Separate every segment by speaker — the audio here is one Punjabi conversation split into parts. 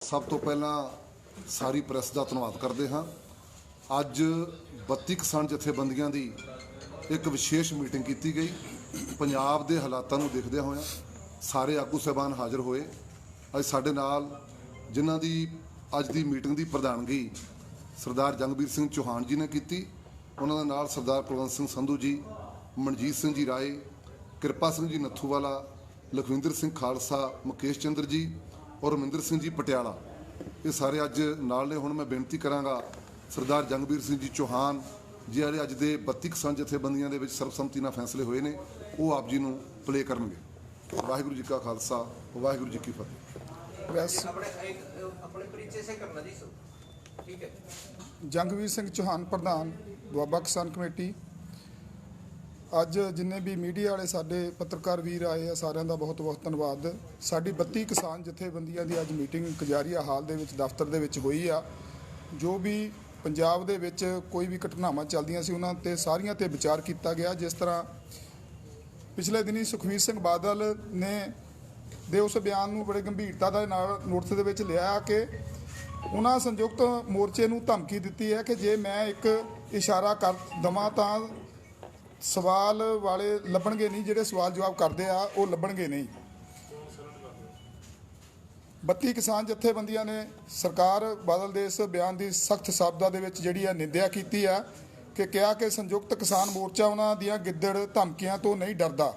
Speaker 1: ਸਭ ਤੋਂ ਪਹਿਲਾਂ ਸਾਰੀ ਪ੍ਰੈਸ ਦਾ ਧੰਨਵਾਦ ਕਰਦੇ ਹਾਂ। ਅੱਜ 32 ਕਿਸਾਨ ਜਥੇਬੰਦੀਆਂ ਦੀ ਇੱਕ ਵਿਸ਼ੇਸ਼ ਮੀਟਿੰਗ ਕੀਤੀ ਗਈ। ਪੰਜਾਬ ਦੇ ਹਾਲਾਤਾਂ ਨੂੰ ਦੇਖਦਿਆਂ ਹੋਇਆਂ ਸਾਰੇ ਆਗੂ ਸਾਹਿਬਾਨ ਹਾਜ਼ਰ ਹੋਏ। ਅੱਜ ਸਾਡੇ ਨਾਲ ਜਿਨ੍ਹਾਂ ਦੀ ਅੱਜ ਦੀ ਮੀਟਿੰਗ ਦੀ ਪ੍ਰਧਾਨਗੀ ਸਰਦਾਰ ਜੰਗਬੀਰ ਸਿੰਘ ਚੌਹਾਨ ਜੀ ਨੇ ਕੀਤੀ, ਉਹਨਾਂ ਦੇ ਨਾਲ ਸਰਦਾਰ ਕੁਲਵੰਤ ਸਿੰਘ ਸੰਧੂ ਜੀ, ਮਨਜੀਤ ਸਿੰਘ ਜੀ ਰਾਏ, ਕਿਰਪਾ ਸਿੰਘ ਜੀ ਨੱਥੂਵਾਲਾ, ਲਖਵਿੰਦਰ ਸਿੰਘ ਖਾਲਸਾ, ਮੁਕੇਸ਼ ਚੰਦਰ ਜੀ और रमिंदर सिंह जी पटियाला, ये सारे अज नाल ने। हुण मैं बेनती करांगा सरदार जंगबीर सिंह जी चौहान ਜਿਹੜੇ ਅੱਜ ਦੇ 32 ਕਿਸਾਨ ਜਥੇਬੰਦੀਆਂ ਦੇ ਵਿੱਚ ਸਰਬਸੰਮਤੀ ਨਾਲ ਫੈਸਲੇ ਹੋਏ ਨੇ, ਉਹ ਆਪ ਜੀ ਨੂੰ ਪਲੇ ਕਰਨਗੇ। ਵਾਹਿਗੁਰੂ ਜੀ ਕਾ ਖਾਲਸਾ, ਵਾਹਿਗੁਰੂ ਜੀ ਕੀ ਫਤਿਹ।
Speaker 2: अपने परिचय से करना जी सर, ठीक है।
Speaker 3: जंगवीर सिंह चौहान प्रधान दुआबा किसान कमेटी। ਅੱਜ ਜਿੰਨੇ ਵੀ ਮੀਡੀਆ ਵਾਲੇ ਸਾਡੇ ਪੱਤਰਕਾਰ ਵੀਰ ਆਏ ਆ, ਸਾਰਿਆਂ ਦਾ ਬਹੁਤ ਬਹੁਤ ਧੰਨਵਾਦ। ਸਾਡੀ 32 ਕਿਸਾਨ ਜਥੇਬੰਦੀਆਂ ਦੀ ਅੱਜ ਮੀਟਿੰਗ ਕਜਾਰੀਆ ਹਾਲ ਦੇ ਵਿੱਚ ਦਫ਼ਤਰ ਦੇ ਵਿੱਚ ਹੋਈ ਆ। ਜੋ ਵੀ ਪੰਜਾਬ ਦੇ ਵਿੱਚ ਕੋਈ ਵੀ ਘਟਨਾਵਾਂ ਚੱਲਦੀਆਂ ਸੀ ਉਹਨਾਂ ਤੇ ਸਾਰੀਆਂ ਤੇ ਵਿਚਾਰ ਕੀਤਾ ਗਿਆ। ਜਿਸ ਤਰ੍ਹਾਂ ਪਿਛਲੇ ਦਿਨੀ ਸੁਖਬੀਰ ਸਿੰਘ ਬਾਦਲ ਨੇ ਦੇ ਉਸ ਬਿਆਨ ਨੂੰ ਬੜੇ ਗੰਭੀਰਤਾ ਦੇ ਨਾਲ ਨੋਟਿਸ ਦੇ ਵਿੱਚ ਲਿਆ ਕਿ ਉਹਨਾਂ ਸੰਯੁਕਤ ਮੋਰਚੇ ਨੂੰ ਧਮਕੀ ਦਿੱਤੀ ਹੈ ਕਿ ਜੇ ਮੈਂ ਇੱਕ ਇਸ਼ਾਰਾ ਕਰ ਦੇਵਾਂ ਤਾਂ ਸਵਾਲ ਵਾਲੇ ਲੱਭਣਗੇ ਨਹੀਂ, ਜਿਹੜੇ ਸਵਾਲ ਜਵਾਬ ਕਰਦੇ ਆ ਉਹ ਲੱਭਣਗੇ ਨਹੀਂ। 32 ਕਿਸਾਨ ਜਥੇਬੰਦੀਆਂ ਨੇ ਸਰਕਾਰ ਬਾਦਲ ਦੇ ਇਸ ਬਿਆਨ ਦੀ ਸਖਤ ਸ਼ਬਦਾਂ ਦੇ ਵਿੱਚ ਜਿਹੜੀ ਆ ਨਿੰਦਿਆ ਕੀਤੀ ਆ ਕਿ ਕਿਹਾ ਕਿ ਸੰਯੁਕਤ ਕਿਸਾਨ ਮੋਰਚਾ ਉਹਨਾਂ ਦੀਆਂ ਗਿੱਦੜ ਧਮਕੀਆਂ ਤੋਂ ਨਹੀਂ ਡਰਦਾ।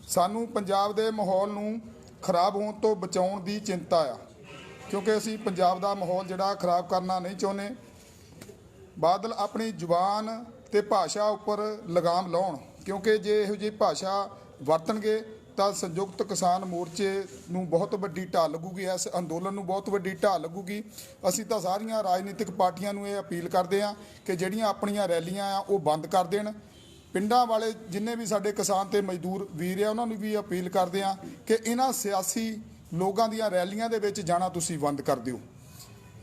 Speaker 3: ਸਾਨੂੰ ਪੰਜਾਬ ਦੇ ਮਾਹੌਲ ਨੂੰ ਖਰਾਬ ਹੋਣ ਤੋਂ ਬਚਾਉਣ ਦੀ ਚਿੰਤਾ ਆ, ਕਿਉਂਕਿ ਅਸੀਂ ਪੰਜਾਬ ਦਾ ਮਾਹੌਲ ਜਿਹੜਾ ਖਰਾਬ ਕਰਨਾ ਨਹੀਂ ਚਾਹੁੰਦੇ। ਬਾਦਲ ਆਪਣੀ ਜ਼ੁਬਾਨ ਤੇ ਭਾਸ਼ਾ ਉੱਪਰ ਲਗਾਮ ਲਾਉਣ, ਕਿਉਂਕਿ ਜੇ ਇਹੋ ਜਿਹੀ ਭਾਸ਼ਾ ਵਰਤਣਗੇ ਤਾਂ ਸੰਯੁਕਤ ਕਿਸਾਨ ਮੋਰਚੇ ਨੂੰ ਬਹੁਤ ਵੱਡੀ ਢਾਲ ਲੱਗੂਗੀ, ਇਸ ਅੰਦੋਲਨ ਨੂੰ ਬਹੁਤ ਵੱਡੀ ਢਾਲ ਲੱਗੂਗੀ। ਅਸੀਂ ਤਾਂ ਸਾਰੀਆਂ ਰਾਜਨੀਤਿਕ ਪਾਰਟੀਆਂ ਨੂੰ ਇਹ ਅਪੀਲ ਕਰਦੇ ਹਾਂ ਕਿ ਜਿਹੜੀਆਂ ਆਪਣੀਆਂ ਰੈਲੀਆਂ ਆ ਉਹ ਬੰਦ ਕਰ ਦੇਣ। ਪਿੰਡਾਂ ਵਾਲੇ ਜਿੰਨੇ ਵੀ ਸਾਡੇ ਕਿਸਾਨ ਤੇ ਮਜ਼ਦੂਰ ਵੀਰ ਆ ਉਹਨਾਂ ਨੂੰ ਵੀ ਅਪੀਲ ਕਰਦੇ ਹਾਂ ਕਿ ਇਹਨਾਂ ਸਿਆਸੀ ਲੋਕਾਂ ਦੀਆਂ ਰੈਲੀਆਂ ਦੇ ਵਿੱਚ ਜਾਣਾ ਤੁਸੀਂ ਬੰਦ ਕਰ ਦਿਓ।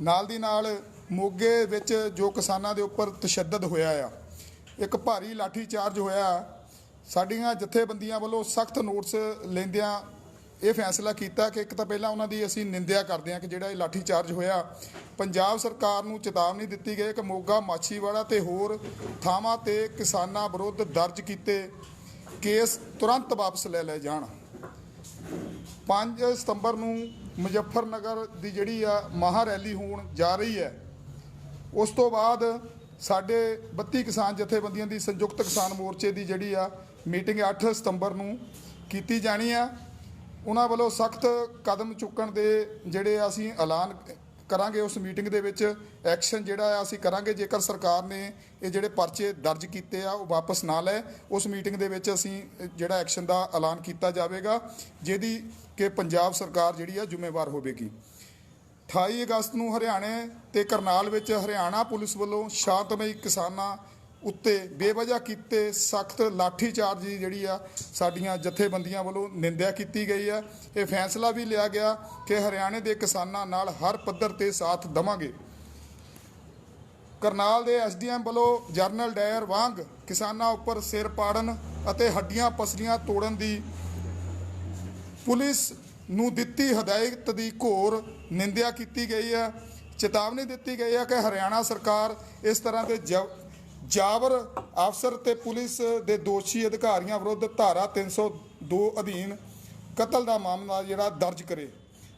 Speaker 3: ਨਾਲ ਦੀ ਨਾਲ ਮੋਗੇ ਵਿੱਚ ਜੋ ਕਿਸਾਨਾਂ ਦੇ ਉੱਪਰ ਤਸ਼ੱਦਦ ਹੋਇਆ ਆ, ਇੱਕ ਭਾਰੀ ਲਾਠੀ ਚਾਰਜ ਹੋਇਆ, ਸਾਡੀਆਂ ਜਥੇਬੰਦੀਆਂ ਵੱਲੋਂ ਸਖਤ ਨੋਟਿਸ ਲੈਂਦਿਆਂ ਇਹ ਫੈਸਲਾ ਕੀਤਾ ਕਿ ਇੱਕ ਤਾਂ ਪਹਿਲਾਂ ਉਹਨਾਂ ਦੀ ਅਸੀਂ ਨਿੰਦਿਆ ਕਰਦੇ ਹਾਂ ਕਿ ਜਿਹੜਾ ਇਹ ਲਾਠੀ ਚਾਰਜ ਹੋਇਆ। ਪੰਜਾਬ ਸਰਕਾਰ ਨੂੰ ਚੇਤਾਵਨੀ ਦਿੱਤੀ ਗਈ ਕਿ ਮੋਗਾ, ਮਾਛੀਵਾੜਾ ਤੇ ਹੋਰ ਥਾਵਾਂ ਤੇ ਕਿਸਾਨਾਂ ਵਿਰੁੱਧ ਦਰਜ ਕੀਤੇ ਕੇਸ ਤੁਰੰਤ ਵਾਪਸ ਲੈ ਲਏ ਜਾਣ। 5 ਸਤੰਬਰ ਨੂੰ ਮੁਜ਼ੱਫਰਨਗਰ ਦੀ ਜਿਹੜੀ ਆ ਮਹਾ ਰੈਲੀ ਹੋਣ ਜਾ ਰਹੀ ਹੈ। ਉਸ ਤੋਂ ਬਾਅਦ ਸਾਡੇ 32 ਕਿਸਾਨ ਜਥੇਬੰਦੀਆਂ ਦੀ ਸੰਯੁਕਤ ਕਿਸਾਨ ਮੋਰਚੇ ਦੀ ਜਿਹੜੀ ਆ ਮੀਟਿੰਗ 8 ਸਤੰਬਰ ਨੂੰ ਕੀਤੀ ਜਾਣੀ ਆ। ਉਹਨਾਂ ਵੱਲੋਂ ਸਖਤ ਕਦਮ ਚੁੱਕਣ ਦੇ ਜਿਹੜੇ ਅਸੀਂ ਐਲਾਨ ਕਰਾਂਗੇ। ਉਸ ਮੀਟਿੰਗ ਦੇ ਵਿੱਚ ਐਕਸ਼ਨ ਜਿਹੜਾ ਆ ਅਸੀਂ ਕਰਾਂਗੇ। ਜੇਕਰ ਸਰਕਾਰ ਨੇ ਇਹ ਜਿਹੜੇ ਪਰਚੇ ਦਰਜ ਕੀਤੇ ਆ ਉਹ ਵਾਪਸ ਨਾ ਲਏ, ਉਸ ਮੀਟਿੰਗ ਦੇ ਵਿੱਚ ਅਸੀਂ ਜਿਹੜਾ ਐਕਸ਼ਨ ਦਾ ਐਲਾਨ ਕੀਤਾ ਜਾਵੇਗਾ, ਜਿਹਦੀ ਕਿ ਪੰਜਾਬ ਸਰਕਾਰ ਜਿਹੜੀ ਆ ਜ਼ਿੰਮੇਵਾਰ ਹੋਵੇਗੀ। 28 ਅਗਸਤ ਨੂੰ ਹਰਿਆਣੇ ਤੇ ਕਰਨਾਲ ਵਿੱਚ ਹਰਿਆਣਾ ਪੁਲਿਸ ਵੱਲੋਂ ਸ਼ਾਂਤਮਈ ਕਿਸਾਨਾਂ ਉੱਤੇ ਬੇਵਜ੍ਹਾ ਕੀਤੇ ਸਖਤ ਲਾਠੀ ਚਾਰਜ ਦੀ ਜਿਹੜੀ ਆ ਸਾਡੀਆਂ ਜਥੇਬੰਦੀਆਂ ਵੱਲੋਂ ਨਿੰਦਿਆ ਕੀਤੀ ਗਈ ਆ। ਇਹ ਫੈਸਲਾ ਵੀ ਲਿਆ ਗਿਆ ਕਿ ਹਰਿਆਣੇ ਦੇ ਕਿਸਾਨਾਂ ਨਾਲ ਹਰ ਪੱਧਰ ਤੇ ਸਾਥ ਦੇਵਾਂਗੇ। ਕਰਨਾਲ ਦੇ ਐਸਡੀਐਮ ਵੱਲੋਂ ਜਰਨਲ ਡਾਇਰ ਵਾਂਗ ਕਿਸਾਨਾਂ ਉੱਪਰ ਸਿਰ ਪਾੜਨ ਅਤੇ ਹੱਡੀਆਂ ਪਸਲੀਆਂ ਤੋੜਨ ਦੀ ਪੁਲਿਸ ਨੂੰ ਦਿੱਤੀ ਹਦਾਇਤ ਦੀ ਘੋਰ ਨਿੰਦਿਆ ਕੀਤੀ ਗਈ ਹੈ। ਚੇਤਾਵਨੀ ਦਿੱਤੀ ਗਈ ਹੈ ਕਿ ਹਰਿਆਣਾ ਸਰਕਾਰ ਇਸ ਤਰ੍ਹਾਂ ਦੇ ਜਾਬਰ ਅਫਸਰ ਤੇ ਪੁਲਿਸ ਦੇ ਦੋਸ਼ੀ ਅਧਿਕਾਰੀਆਂ ਵਿਰੁੱਧ ਧਾਰਾ 302 ਅਧੀਨ ਕਤਲ ਦਾ ਮਾਮਲਾ ਜਿਹੜਾ ਦਰਜ ਕਰੇ।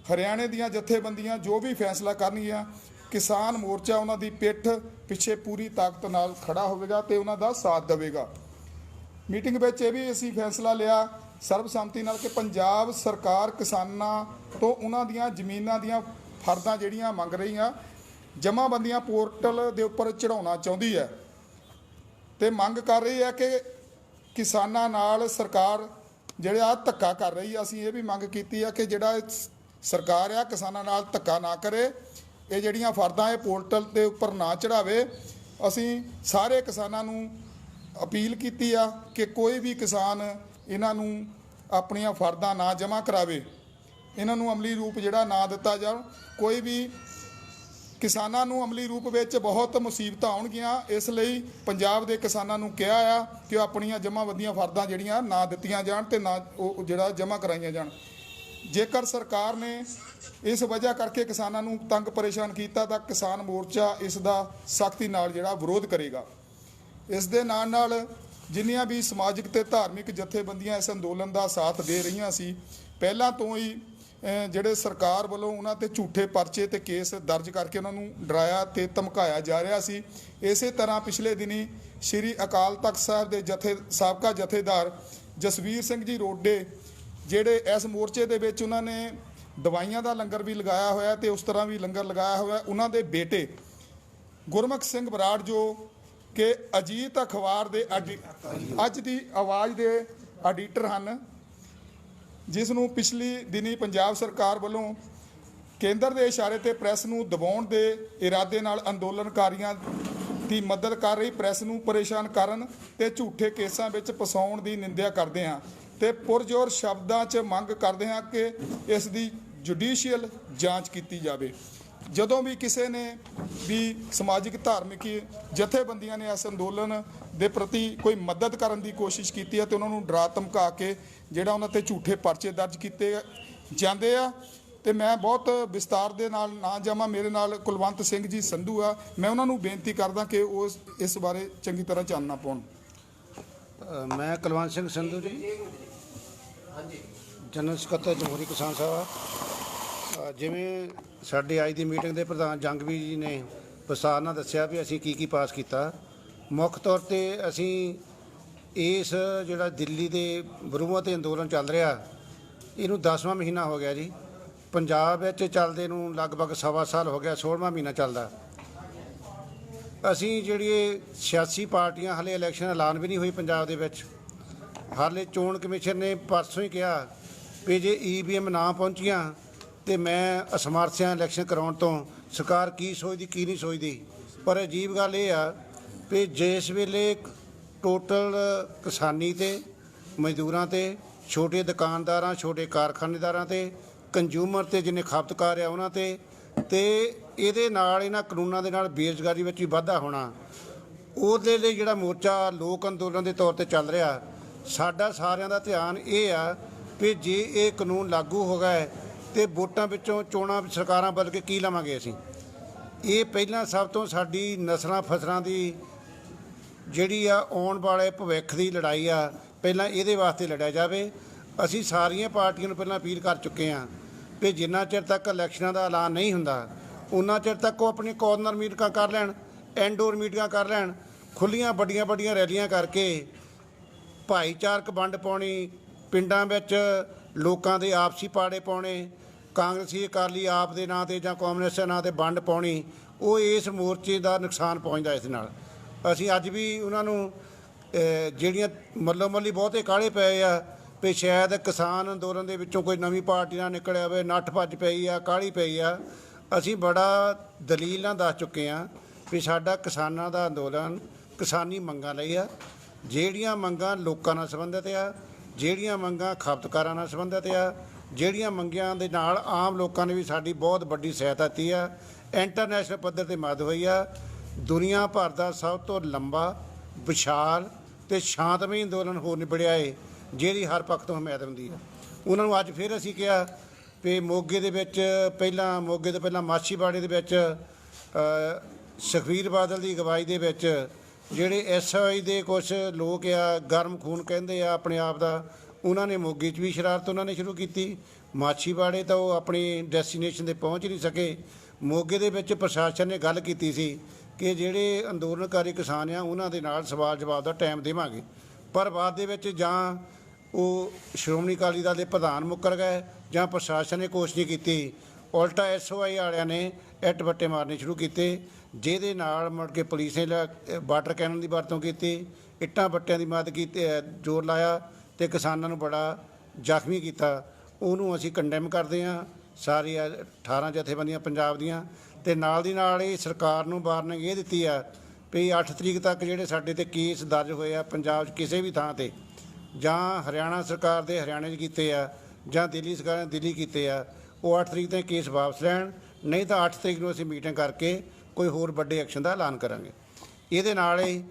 Speaker 3: ਹਰਿਆਣੇ ਦੀਆਂ ਜਥੇਬੰਦੀਆਂ ਜੋ ਵੀ ਫੈਸਲਾ ਕਰਨਗੀਆਂ, ਕਿਸਾਨ ਮੋਰਚਾ ਉਹਨਾਂ ਦੀ ਪਿੱਠ ਪਿੱਛੇ ਪੂਰੀ ਤਾਕਤ ਨਾਲ ਖੜਾ ਹੋਵੇਗਾ ਤੇ ਉਹਨਾਂ ਦਾ ਸਾਥ ਦੇਵੇਗਾ। ਮੀਟਿੰਗ ਵਿੱਚ ਇਹ ਵੀ ਅਸੀਂ ਫੈਸਲਾ ਲਿਆ ਸਰਬਸੰਮਤੀ ਨਾਲ ਕਿ ਪੰਜਾਬ ਸਰਕਾਰ ਕਿਸਾਨਾਂ ਤੋਂ ਉਹਨਾਂ ਦੀਆਂ ਜ਼ਮੀਨਾਂ ਦੀਆਂ ਫਰਦਾਂ ਜਿਹੜੀਆਂ ਮੰਗ ਰਹੀਆਂ ਜਮ੍ਹਾਂਬੰਦੀਆਂ ਪੋਰਟਲ ਦੇ ਉੱਪਰ ਚੜਾਉਣਾ ਚਾਹੁੰਦੀ ਹੈ ਤੇ ਮੰਗ ਕਰ ਰਹੀ ਹੈ ਕਿ ਕਿਸਾਨਾਂ ਨਾਲ ਸਰਕਾਰ ਜਿਹੜਾ ਧੱਕਾ ਕਰ ਰਹੀ ਆ। ਅਸੀਂ ਇਹ ਵੀ ਮੰਗ ਕੀਤੀ ਹੈ ਕਿ ਜਿਹੜਾ ਸਰਕਾਰ ਆ ਕਿਸਾਨਾਂ ਨਾਲ ਧੱਕਾ ਨਾ ਕਰੇ, ਇਹ ਜਿਹੜੀਆਂ ਫਰਦਾਂ ਇਹ ਪੋਰਟਲ ਦੇ ਉੱਪਰ ਨਾ ਚੜਾਵੇ। ਅਸੀਂ ਸਾਰੇ ਕਿਸਾਨਾਂ ਨੂੰ ਅਪੀਲ ਕੀਤੀ ਆ ਕਿ ਕੋਈ ਵੀ ਕਿਸਾਨ ਇਹਨਾਂ ਨੂੰ ਆਪਣੀਆਂ ਫਰਦਾਂ ਨਾ ਜਮ੍ਹਾਂ ਕਰਾਵੇ, ਇਹਨਾਂ ਨੂੰ ਅਮਲੀ ਰੂਪ ਜਿਹੜਾ ਨਾ ਦਿੱਤਾ ਜਾਵੇ। ਕੋਈ ਵੀ ਕਿਸਾਨਾਂ ਨੂੰ ਅਮਲੀ ਰੂਪ ਵਿੱਚ ਬਹੁਤ ਮੁਸੀਬਤਾਂ ਆਉਣਗੀਆਂ, ਇਸ ਲਈ ਪੰਜਾਬ ਦੇ ਕਿਸਾਨਾਂ ਨੂੰ ਕਿਹਾ ਆ ਕਿ ਉਹ ਆਪਣੀਆਂ ਜਮ੍ਹਾਂਬੰਦੀਆਂ ਫਰਦਾਂ ਜਿਹੜੀਆਂ ਨਾ ਦਿੱਤੀਆਂ ਜਾਣ ਤੇ ਨਾ ਉਹ ਜਿਹੜਾ ਜਮ੍ਹਾਂ ਕਰਾਈਆਂ ਜਾਣ। ਜੇਕਰ ਸਰਕਾਰ ਨੇ ਇਸ ਵਜ੍ਹਾ ਕਰਕੇ ਕਿਸਾਨਾਂ ਨੂੰ ਤੰਗ ਪਰੇਸ਼ਾਨ ਕੀਤਾ ਤਾਂ ਕਿਸਾਨ ਮੋਰਚਾ ਇਸ ਦਾ ਸਖਤੀ ਨਾਲ ਜਿਹੜਾ ਵਿਰੋਧ ਕਰੇਗਾ। ਇਸ ਦੇ ਨਾਲ ਜਿੰਨੀਆਂ ਵੀ ਸਮਾਜਿਕ ਤੇ ਧਾਰਮਿਕ ਜਥੇਬੰਦੀਆਂ ਇਸ ਅੰਦੋਲਨ ਦਾ ਸਾਥ ਦੇ ਰਹੀਆਂ ਸੀ, ਪਹਿਲਾਂ ਤੋਂ ਹੀ ਜਿਹੜੇ ਸਰਕਾਰ ਵੱਲੋਂ ਉਹਨਾਂ ਤੇ ਝੂਠੇ ਪਰਚੇ ਤੇ ਕੇਸ ਦਰਜ ਕਰਕੇ ਉਹਨਾਂ ਨੂੰ ਡਰਾਇਆ ਤੇ ਧਮਕਾਇਆ ਜਾ ਰਿਹਾ ਸੀ। ਇਸੇ ਤਰ੍ਹਾਂ ਪਿਛਲੇ ਦਿਨੀ ਸ਼੍ਰੀ ਅਕਾਲ ਤਖਤ ਸਾਹਿਬ ਦੇ ਸਾਬਕਾ ਜਥੇਦਾਰ ਜਸਵੀਰ ਸਿੰਘ ਜੀ ਰੋਡੇ, ਜਿਹੜੇ ਇਸ ਮੋਰਚੇ ਦੇ ਵਿੱਚ ਉਹਨਾਂ ਨੇ ਦਵਾਈਆਂ ਦਾ ਲੰਗਰ ਵੀ ਲਗਾਇਆ ਹੋਇਆ ਤੇ ਉਸ ਤਰ੍ਹਾਂ ਵੀ ਲੰਗਰ ਲਗਾਇਆ ਹੋਇਆ, ਉਹਨਾਂ ਦੇ ਬੇਟੇ ਗੁਰਮੁਖ ਸਿੰਘ ਬਰਾੜ ਜੋ ਕਿ ਅਜੀਤ ਅਖਬਾਰ ਦੇ ਅੱਜ ਦੀ ਆਵਾਜ਼ ਦੇ ਐਡੀਟਰ ਹਨ, ਜਿਸ ਨੂੰ ਪਿਛਲੀ ਦਿਨੀ ਪੰਜਾਬ ਸਰਕਾਰ ਵੱਲੋਂ ਕੇਂਦਰ ਦੇ ਇਸ਼ਾਰੇ ਤੇ ਪ੍ਰੈਸ ਨੂੰ ਦਬਾਉਣ ਦੇ ਇਰਾਦੇ ਨਾਲ ਅੰਦੋਲਨਕਾਰੀਆਂ ਦੀ ਮਦਦ ਕਰ ਰਹੀ ਪ੍ਰੈਸ ਨੂੰ ਪਰੇਸ਼ਾਨ ਕਰਨ ਤੇ ਝੂਠੇ ਕੇਸਾਂ ਵਿੱਚ ਫਸਾਉਣ ਦੀ ਨਿੰਦਿਆ ਕਰਦੇ ਹਾਂ ਤੇ ਪੁਰਜ਼ੋਰ ਸ਼ਬਦਾਂ 'ਚ ਮੰਗ ਕਰਦੇ ਹਾਂ ਕਿ ਇਸ ਦੀ ਜੁਡੀਸ਼ੀਅਲ ਜਾਂਚ ਕੀਤੀ ਜਾਵੇ। ਜਦੋਂ ਵੀ ਕਿਸੇ ਨੇ ਵੀ ਸਮਾਜਿਕ ਧਾਰਮਿਕ ਜਥੇਬੰਦੀਆਂ ਨੇ ਇਸ ਅੰਦੋਲਨ ਦੇ ਪ੍ਰਤੀ ਕੋਈ ਮਦਦ ਕਰਨ ਦੀ ਕੋਸ਼ਿਸ਼ ਕੀਤੀ ਹੈ ਤੇ ਉਹਨਾਂ ਨੂੰ ਡਰਾ ਧਮਕਾ ਕੇ ਜਿਹੜਾ ਉਹਨਾਂ ਤੇ ਝੂਠੇ ਪਰਚੇ ਦਰਜ ਕੀਤੇ ਜਾਂਦੇ ਆ। ਤੇ ਮੈਂ ਬਹੁਤ ਵਿਸਤਾਰ ਦੇ ਨਾਲ ਨਾ ਜਾਵਾਂ, ਮੇਰੇ ਨਾਲ ਕੁਲਵੰਤ ਸਿੰਘ ਜੀ ਸੰਧੂ ਆ, ਮੈਂ ਉਹਨਾਂ ਨੂੰ ਬੇਨਤੀ ਕਰਦਾ ਕਿ ਉਹ ਇਸ ਬਾਰੇ ਚੰਗੀ ਤਰ੍ਹਾਂ ਚਾਨਣਾ ਪਾਉਣ।
Speaker 4: ਮੈਂ ਕੁਲਵੰਤ ਸਿੰਘ ਸੰਧੂ ਜੀ, ਜਨਰਲ ਸਕੱਤਰ ਜਮਹੂਰੀ ਕਿਸਾਨ ਸਭਾ। ਜਿਵੇਂ ਸਾਡੇ ਅੱਜ ਦੀ ਮੀਟਿੰਗ ਦੇ ਪ੍ਰਧਾਨ ਜੰਗਵੀਰ ਜੀ ਨੇ ਵਿਸਥਾਰ ਨਾਲ ਦੱਸਿਆ ਵੀ ਅਸੀਂ ਕੀ ਪਾਸ ਕੀਤਾ। ਮੁੱਖ ਤੌਰ ਤੇ ਅਸੀਂ ਇਸ ਜਿਹੜਾ ਦਿੱਲੀ ਦੇ ਵਿਰੋਧ ਤੇ ਅੰਦੋਲਨ ਚੱਲ ਰਿਹਾ, ਇਹਨੂੰ 10ਵਾਂ ਮਹੀਨਾ ਹੋ ਗਿਆ ਜੀ। ਪੰਜਾਬ ਵਿੱਚ ਚੱਲਦੇ ਨੂੰ ਲਗਭਗ 1.25 ਸਾਲ ਹੋ ਗਿਆ, 16ਵਾਂ ਮਹੀਨਾ ਚੱਲਦਾ। ਅਸੀਂ ਜਿਹੜੀ ਸਿਆਸੀ ਪਾਰਟੀਆਂ, ਹਲੇ ਇਲੈਕਸ਼ਨ ਐਲਾਨ ਵੀ ਨਹੀਂ ਹੋਈ ਪੰਜਾਬ ਦੇ ਵਿੱਚ। ਹਾਲੇ ਚੋਣ ਕਮਿਸ਼ਨ ਨੇ ਪਰਸੋਂ ਹੀ ਕਿਹਾ ਵੀ ਜੇ EVM ਨਾ ਪਹੁੰਚੀਆਂ ਤੇ ਮੈਂ ਅਸਮਰਥ ਹਾਂ ਇਲੈਕਸ਼ਨ ਕਰਾਉਣ ਤੋਂ। ਸਰਕਾਰ ਕੀ ਸੋਚਦੀ ਕੀ ਨਹੀਂ ਸੋਚਦੀ। ਪਰ ਅਜੀਬ ਗੱਲ ਇਹ ਆ ਵੀ ਜਿਸ ਵੇਲੇ ਟੋਟਲ ਕਿਸਾਨੀ ਤੇ ਮਜ਼ਦੂਰਾਂ ਤੇ ਛੋਟੇ ਦੁਕਾਨਦਾਰਾਂ, ਛੋਟੇ ਕਾਰਖਾਨੇਦਾਰਾਂ ਤੇ ਕੰਜ਼ਿਊਮਰ ਤੇ ਜਿੰਨੇ ਖਪਤਕਾਰ ਆ ਉਹਨਾਂ ਤੇ ਇਹਦੇ ਨਾਲ ਇਹਨਾਂ ਕਾਨੂੰਨਾਂ ਦੇ ਨਾਲ ਬੇਰੁਜ਼ਗਾਰੀ ਵਿੱਚ ਵੀ ਵਾਧਾ ਹੋਣਾ, ਉਹਦੇ ਲਈ ਜਿਹੜਾ ਮੋਰਚਾ ਲੋਕ ਅੰਦੋਲਨ ਦੇ ਤੌਰ ਤੇ ਚੱਲ ਰਿਹਾ, ਸਾਡਾ ਸਾਰਿਆਂ ਦਾ ਧਿਆਨ ਇਹ ਆ ਵੀ ਜੇ ਇਹ ਕਾਨੂੰਨ ਲਾਗੂ ਹੋ ਗਏ ਤੇ ਵੋਟਾਂ ਵਿੱਚੋਂ ਚੋਣਾਂ ਸਰਕਾਰਾਂ ਬਦਲ ਕੇ ਕੀ ਲਵਾਂਗੇ ਅਸੀਂ। ਇਹ ਪਹਿਲਾਂ ਸਭ ਤੋਂ ਸਾਡੀ ਨਸਲਾਂ ਫਸਲਾਂ ਦੀ ਜਿਹੜੀ ਆ ਆਉਣ ਵਾਲੇ ਭਵਿੱਖ ਦੀ ਲੜਾਈ ਆ, ਪਹਿਲਾਂ ਇਹਦੇ ਵਾਸਤੇ ਲੜਿਆ ਜਾਵੇ। ਅਸੀਂ ਸਾਰੀਆਂ ਪਾਰਟੀਆਂ ਨੂੰ ਪਹਿਲਾਂ ਅਪੀਲ ਕਰ ਚੁੱਕੇ ਹਾਂ ਵੀ ਜਿੰਨਾ ਚਿਰ ਤੱਕ ਇਲੈਕਸ਼ਨਾਂ ਦਾ ਐਲਾਨ ਨਹੀਂ ਹੁੰਦਾ ਉਹਨਾਂ ਚਿਰ ਤੱਕ ਉਹ ਆਪਣੀ ਕਾਰਨਰ ਮੀਟਿੰਗਾਂ ਕਰ ਲੈਣ, ਇਨਡੋਰ ਮੀਟਿੰਗਾਂ ਕਰ ਲੈਣ, ਖੁੱਲ੍ਹੀਆਂ ਵੱਡੀਆਂ ਰੈਲੀਆਂ ਕਰਕੇ ਭਾਈਚਾਰਕ ਵੰਡ ਪਾਉਣੀ, ਪਿੰਡਾਂ ਵਿੱਚ ਲੋਕਾਂ ਦੇ ਆਪਸੀ ਪਾੜੇ ਪਾਉਣੇ, ਕਾਂਗਰਸੀ ਅਕਾਲੀ ਆਪ ਦੇ ਨਾਂ 'ਤੇ ਜਾਂ ਕਾਂਗਰਸ ਦੇ ਨਾਂ 'ਤੇ ਵੰਡ ਪਾਉਣੀ, ਉਹ ਇਸ ਮੋਰਚੇ ਦਾ ਨੁਕਸਾਨ ਪਹੁੰਚਦਾ ਇਸ ਨਾਲ। ਅਸੀਂ ਅੱਜ ਵੀ ਉਹਨਾਂ ਨੂੰ ਜਿਹੜੀਆਂ ਮੱਲੋ-ਮੱਲੀ ਬਹੁਤੇ ਕਾਹਲੇ ਪਏ ਆ ਵੀ ਸ਼ਾਇਦ ਕਿਸਾਨ ਅੰਦੋਲਨ ਦੇ ਵਿੱਚੋਂ ਕੋਈ ਨਵੀਂ ਪਾਰਟੀ ਨਾਲ ਨਿਕਲਿਆ ਹੋਵੇ, ਨੱਠ ਭੱਜ ਪਈ ਆ, ਕਾਹਲੀ ਪਈ ਆ। ਅਸੀਂ ਬੜਾ ਦਲੀਲ ਨਾਲ ਦੱਸ ਚੁੱਕੇ ਹਾਂ ਵੀ ਸਾਡਾ ਕਿਸਾਨਾਂ ਦਾ ਅੰਦੋਲਨ ਕਿਸਾਨੀ ਮੰਗਾਂ ਲਈ ਆ, ਜਿਹੜੀਆਂ ਮੰਗਾਂ ਲੋਕਾਂ ਨਾਲ ਸੰਬੰਧਿਤ ਆ, ਜਿਹੜੀਆਂ ਮੰਗਾਂ ਖਪਤਕਾਰਾਂ ਨਾਲ ਸੰਬੰਧਿਤ ਆ, ਜਿਹੜੀਆਂ ਮੰਗਾਂ ਦੇ ਨਾਲ ਆਮ ਲੋਕਾਂ ਨੇ ਵੀ ਸਾਡੀ ਬਹੁਤ ਵੱਡੀ ਸਹਾਇਤਾ ਦਿੱਤੀ ਆ। ਇੰਟਰਨੈਸ਼ਨਲ ਪੱਧਰ 'ਤੇ ਮਦਦ ਹੋਈ ਆ। ਦੁਨੀਆ ਭਰ ਦਾ ਸਭ ਤੋਂ ਲੰਬਾ, ਵਿਸ਼ਾਲ ਤੇ ਸ਼ਾਂਤਮਈ ਅੰਦੋਲਨ ਹੋ ਨਿਬੜਿਆ ਏ, ਜਿਹੜੀ ਹਰ ਪੱਖ ਤੋਂ ਹਮਾਇਤ ਹੁੰਦੀ ਆ। ਉਹਨਾਂ ਨੂੰ ਅੱਜ ਫਿਰ ਅਸੀਂ ਕਿਹਾ ਵੀ ਮੋਗੇ ਤੋਂ ਪਹਿਲਾਂ ਮਾਛੀਵਾੜੇ ਦੇ ਵਿੱਚ ਸੁਖਬੀਰ ਬਾਦਲ ਦੀ ਅਗਵਾਈ ਦੇ ਵਿੱਚ ਜਿਹੜੇ SOI ਦੇ ਕੁਛ ਲੋਕ ਆ, ਗਰਮ ਖੂਨ ਕਹਿੰਦੇ ਆ ਆਪਣੇ ਆਪ ਦਾ, ਉਹਨਾਂ ਨੇ ਮੋਗੇ 'ਚ ਵੀ ਸ਼ਰਾਰਤ ਉਹਨਾਂ ਨੇ ਸ਼ੁਰੂ ਕੀਤੀ। ਮਾਛੀਵਾੜੇ ਤਾਂ ਉਹ ਆਪਣੀ ਡੈਸਟੀਨੇਸ਼ਨ 'ਤੇ ਪਹੁੰਚ ਨਹੀਂ ਸਕੇ। ਮੋਗੇ ਦੇ ਵਿੱਚ ਪ੍ਰਸ਼ਾਸਨ ਨੇ ਗੱਲ ਕੀਤੀ ਸੀ ਕਿ ਜਿਹੜੇ ਅੰਦੋਲਨਕਾਰੀ ਕਿਸਾਨ ਆ ਉਹਨਾਂ ਦੇ ਨਾਲ ਸਵਾਲ ਜਵਾਬ ਦਾ ਟਾਈਮ ਦੇਵਾਂਗੇ, ਪਰ ਬਾਅਦ ਦੇ ਵਿੱਚ ਜਾਂ ਉਹ ਸ਼੍ਰੋਮਣੀ ਅਕਾਲੀ ਦਲ ਦੇ ਪ੍ਰਧਾਨ ਮੁੱਕਰ ਗਏ ਜਾਂ ਪ੍ਰਸ਼ਾਸਨ ਨੇ ਕੋਸ਼ਿਸ਼ ਨਹੀਂ ਕੀਤੀ। ਉਲਟਾ SOI ਵਾਲਿਆਂ ਨੇ ਇੱਟ ਵੱਟੇ ਮਾਰਨੇ ਸ਼ੁਰੂ ਕੀਤੇ, ਜਿਹਦੇ ਨਾਲ ਮੁੜ ਕੇ ਪੁਲਿਸ ਨੇ ਵਾਟਰ ਕੈਨਨ ਦੀ ਵਰਤੋਂ ਕੀਤੀ, ਇੱਟਾਂ ਵੱਟਿਆਂ ਦੀ ਮਦਦ ਕੀਤੀ, ਜ਼ੋਰ ਲਾਇਆ ਤੇ ਕਿਸਾਨਾਂ ਨੂੰ ਬੜਾ ਜ਼ਖਮੀ ਕੀਤਾ। ਉਹਨੂੰ ਅਸੀਂ ਕੰਡੈਮ ਕਰਦੇ ਹਾਂ, ਸਾਰੀ 18 ਜਥੇਬੰਦੀਆਂ ਪੰਜਾਬ ਦੀਆਂ। ਤੇ ਨਾਲ ਦੀ ਨਾਲ ਇਹ ਸਰਕਾਰ ਨੂੰ ਵਾਰਨਿੰਗ ਇਹ ਦਿੱਤੀ ਆ ਵੀ 8 ਤਰੀਕ ਤੱਕ ਜਿਹੜੇ ਸਾਡੇ ਤੇ ਕੇਸ ਦਰਜ ਹੋਏ ਆ ਪੰਜਾਬ 'ਚ ਕਿਸੇ ਵੀ ਥਾਂ ਤੇ, ਜਾਂ ਹਰਿਆਣਾ ਸਰਕਾਰ ਦੇ ਹਰਿਆਣੇ 'ਚ ਕੀਤੇ ਆ ਜਾਂ ਦਿੱਲੀ ਸਰਕਾਰ ਨੇ ਦਿੱਲੀ ਕੀਤੇ ਆ, ਉਹ 8 ਤਰੀਕ ਤੱਕ ਕੇਸ ਵਾਪਸ ਲੈਣ, ਨਹੀਂ ਤਾਂ 8 ਤਰੀਕ ਨੂੰ ਅਸੀਂ ਮੀਟਿੰਗ ਕਰਕੇ ਕੋਈ ਹੋਰ ਵੱਡੇ ਐਕਸ਼ਨ ਦਾ ਐਲਾਨ ਕਰਾਂਗੇ। ਇਹਦੇ ਨਾਲ ਹੀ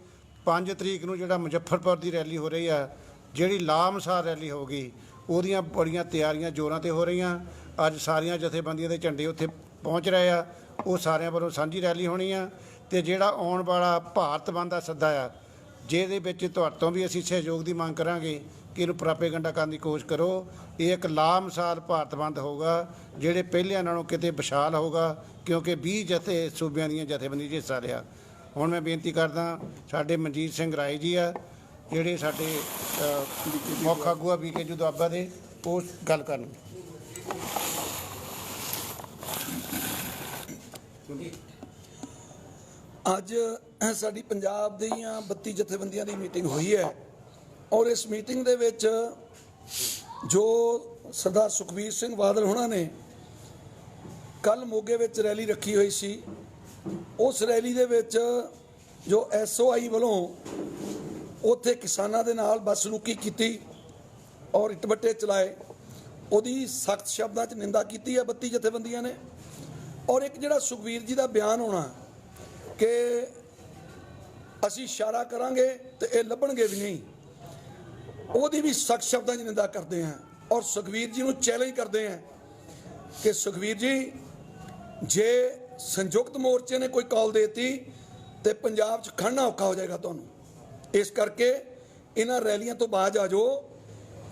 Speaker 4: 5 ਤਰੀਕ ਨੂੰ ਜਿਹੜਾ ਮੁਜ਼ੱਫਰਪੁਰ ਦੀ ਰੈਲੀ ਹੋ ਰਹੀ ਆ, ਜਿਹੜੀ ਲਾਮਸਾਰ ਰੈਲੀ ਹੋਊਗੀ, ਉਹਦੀਆਂ ਬੜੀਆਂ ਤਿਆਰੀਆਂ ਜ਼ੋਰਾਂ 'ਤੇ ਹੋ ਰਹੀਆਂ। ਅੱਜ ਸਾਰੀਆਂ ਜਥੇਬੰਦੀਆਂ ਦੇ ਝੰਡੇ ਉੱਥੇ ਪਹੁੰਚ ਰਹੇ ਆ। ਉਹ ਸਾਰਿਆਂ ਵੱਲੋਂ ਸਾਂਝੀ ਰੈਲੀ ਹੋਣੀ ਆ। ਅਤੇ ਜਿਹੜਾ ਆਉਣ ਵਾਲਾ ਭਾਰਤ ਬੰਦ ਦਾ ਸੱਦਾ ਆ, ਜਿਹਦੇ ਵਿੱਚ ਤੁਹਾਡੇ ਤੋਂ ਵੀ ਅਸੀਂ ਸਹਿਯੋਗ ਦੀ ਮੰਗ ਕਰਾਂਗੇ ਕਿ ਇਹਨੂੰ ਪ੍ਰਾਪੇਗੰਡਾ ਕਰਨ ਦੀ ਕੋਸ਼ਿਸ਼ ਕਰੋ। ਇਹ ਇੱਕ ਲਾਮਿਸਾਲ ਭਾਰਤ ਬੰਦ ਹੋਊਗਾ, ਜਿਹੜੇ ਪਹਿਲਿਆਂ ਨਾਲੋਂ ਕਿਤੇ ਵਿਸ਼ਾਲ ਹੋਊਗਾ, ਕਿਉਂਕਿ 20 ਸੂਬਿਆਂ ਦੀਆਂ ਜਥੇਬੰਦੀਆਂ 'ਚ ਹਿੱਸਾ ਲਿਆ। ਹੁਣ ਮੈਂ ਬੇਨਤੀ ਕਰਦਾ, ਸਾਡੇ ਮਨਜੀਤ ਸਿੰਘ ਰਾਏ ਜੀ ਆ, ਜਿਹੜੇ ਸਾਡੇ ਮੁੱਖ ਆਗੂ ਆ BKU ਦੁਆਬਾ ਦੇ, ਉਹ ਗੱਲ ਕਰਨ।
Speaker 5: ਅੱਜ ਸਾਡੀ ਪੰਜਾਬ ਦੀਆਂ 32 ਜਥੇਬੰਦੀਆਂ ਦੀ ਮੀਟਿੰਗ ਹੋਈ ਹੈ ਔਰ ਇਸ ਮੀਟਿੰਗ ਦੇ ਵਿੱਚ ਜੋ ਸਰਦਾਰ ਸੁਖਬੀਰ ਸਿੰਘ ਬਾਦਲ ਹੋਣਾ ਨੇ ਕੱਲ ਮੋਗੇ ਵਿੱਚ ਰੈਲੀ ਰੱਖੀ ਹੋਈ ਸੀ, ਉਸ ਰੈਲੀ ਦੇ ਵਿੱਚ ਜੋ SOI ਵੱਲੋਂ ਉੱਥੇ ਕਿਸਾਨਾਂ ਦੇ ਨਾਲ ਬਦਸਲੂਕੀ ਕੀਤੀ ਔਰ ਇੱਟ-ਬੱਟੇ ਚਲਾਏ, ਉਹਦੀ ਸਖਤ ਸ਼ਬਦਾਂ 'ਚ ਨਿੰਦਾ ਕੀਤੀ ਹੈ 32 ਜਥੇਬੰਦੀਆਂ ਨੇ। ਔਰ ਇੱਕ ਜਿਹੜਾ ਸੁਖਬੀਰ ਜੀ ਦਾ ਬਿਆਨ ਹੋਣਾ ਕਿ ਅਸੀਂ ਇਸ਼ਾਰਾ ਕਰਾਂਗੇ ਤੇ ਇਹ ਲੱਭਣਗੇ ਵੀ ਨਹੀਂ, ਉਹਦੀ ਵੀ ਸਖਤ ਸ਼ਬਦਾਂ 'ਚ ਨਿੰਦਾ ਕਰਦੇ ਹਾਂ ਔਰ ਸੁਖਬੀਰ ਜੀ ਨੂੰ ਚੈਲੰਜ ਕਰਦੇ ਹਾਂ ਕਿ ਸੁਖਬੀਰ ਜੀ, ਜੇ ਸੰਯੁਕਤ ਮੋਰਚੇ ਨੇ ਕੋਈ ਕਾਲ ਦੇਤੀ ਤੇ ਪੰਜਾਬ 'ਚ ਖੜਨਾ ਔਖਾ ਹੋ ਜਾਏਗਾ ਤੁਹਾਨੂੰ। ਇਸ ਕਰਕੇ ਇਹਨਾਂ ਰੈਲੀਆਂ ਤੋਂ ਬਾਅਦ ਆ ਜਾਓ।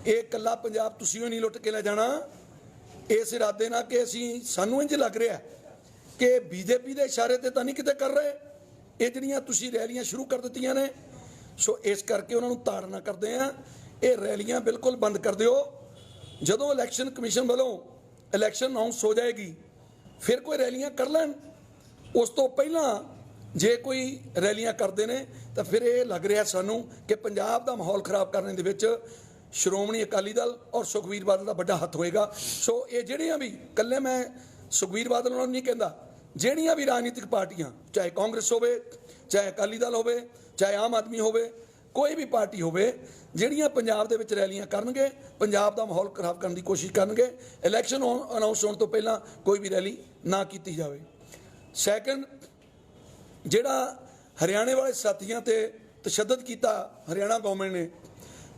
Speaker 5: ਇਹ ਇਕੱਲਾ ਪੰਜਾਬ ਤੁਸੀਂ ਹੀ ਨਹੀਂ ਲੁੱਟ ਕੇ ਲੈ ਜਾਣਾ। ਇਸ ਇਰਾਦੇ ਨਾਲ ਕਿ ਸਾਨੂੰ ਇੰਝ ਲੱਗ ਰਿਹਾ ਕਿ BJP ਦੇ ਇਸ਼ਾਰੇ ਤੇ ਤਾਂ ਨਹੀਂ ਕਿਤੇ ਕਰ ਰਹੇ, ਇਹ ਜਿਹੜੀਆਂ ਤੁਸੀਂ ਰੈਲੀਆਂ ਸ਼ੁਰੂ ਕਰ ਦਿੱਤੀਆਂ ਨੇ। ਸੋ ਇਸ ਕਰਕੇ ਉਹਨਾਂ ਨੂੰ ਤਾੜਨਾ ਕਰਦੇ ਆ, ਇਹ ਰੈਲੀਆਂ ਬਿਲਕੁਲ ਬੰਦ ਕਰ ਦਿਓ। ਜਦੋਂ ਇਲੈਕਸ਼ਨ ਕਮਿਸ਼ਨ ਵੱਲੋਂ ਇਲੈਕਸ਼ਨ ਅਨਾਉਂਸ ਹੋ ਜਾਏਗੀ ਫਿਰ ਕੋਈ ਰੈਲੀਆਂ ਕਰ ਲੈਣ। ਉਸ ਤੋਂ ਪਹਿਲਾਂ ਜੇ ਕੋਈ ਰੈਲੀਆਂ ਕਰਦੇ ਨੇ ਤਾਂ ਫਿਰ ਇਹ ਲੱਗ ਰਿਹਾ ਸਾਨੂੰ ਕਿ ਪੰਜਾਬ ਦਾ ਮਾਹੌਲ ਖਰਾਬ ਕਰਨ ਦੇ ਵਿੱਚ ਸ਼੍ਰੋਮਣੀ ਅਕਾਲੀ ਦਲ ਔਰ ਸੁਖਬੀਰ ਬਾਦਲ ਦਾ ਵੱਡਾ ਹੱਥ ਹੋਏਗਾ। ਸੋ ਇਹ ਜਿਹੜੀਆਂ ਵੀ, ਇਕੱਲੇ ਮੈਂ ਸੁਖਬੀਰ ਬਾਦਲ ਉਹਨਾਂ ਨੂੰ ਨਹੀਂ ਕਹਿੰਦਾ, ਜਿਹੜੀਆਂ ਵੀ ਰਾਜਨੀਤਿਕ ਪਾਰਟੀਆਂ, ਚਾਹੇ ਕਾਂਗਰਸ ਹੋਵੇ, ਚਾਹੇ ਅਕਾਲੀ ਦਲ ਹੋਵੇ, ਚਾਹੇ ਆਮ ਆਦਮੀ ਹੋਵੇ, ਕੋਈ ਵੀ ਪਾਰਟੀ ਹੋਵੇ, ਜਿਹੜੀਆਂ ਪੰਜਾਬ ਦੇ ਵਿੱਚ ਰੈਲੀਆਂ ਕਰਨਗੇ, ਪੰਜਾਬ ਦਾ ਮਾਹੌਲ ਖਰਾਬ ਕਰਨ ਦੀ ਕੋਸ਼ਿਸ਼ ਕਰਨਗੇ, ਇਲੈਕਸ਼ਨ ਅਨਾਉਂਸ ਹੋਣ ਤੋਂ ਪਹਿਲਾਂ ਕੋਈ ਵੀ ਰੈਲੀ ਨਾ ਕੀਤੀ ਜਾਵੇ। ਸੈਕੰਡ, ਜਿਹੜਾ ਹਰਿਆਣੇ ਵਾਲੇ ਸਾਥੀਆਂ ਤੇ ਤਸ਼ੱਦਦ ਕੀਤਾ ਹਰਿਆਣਾ ਗਵਰਨਮੈਂਟ ਨੇ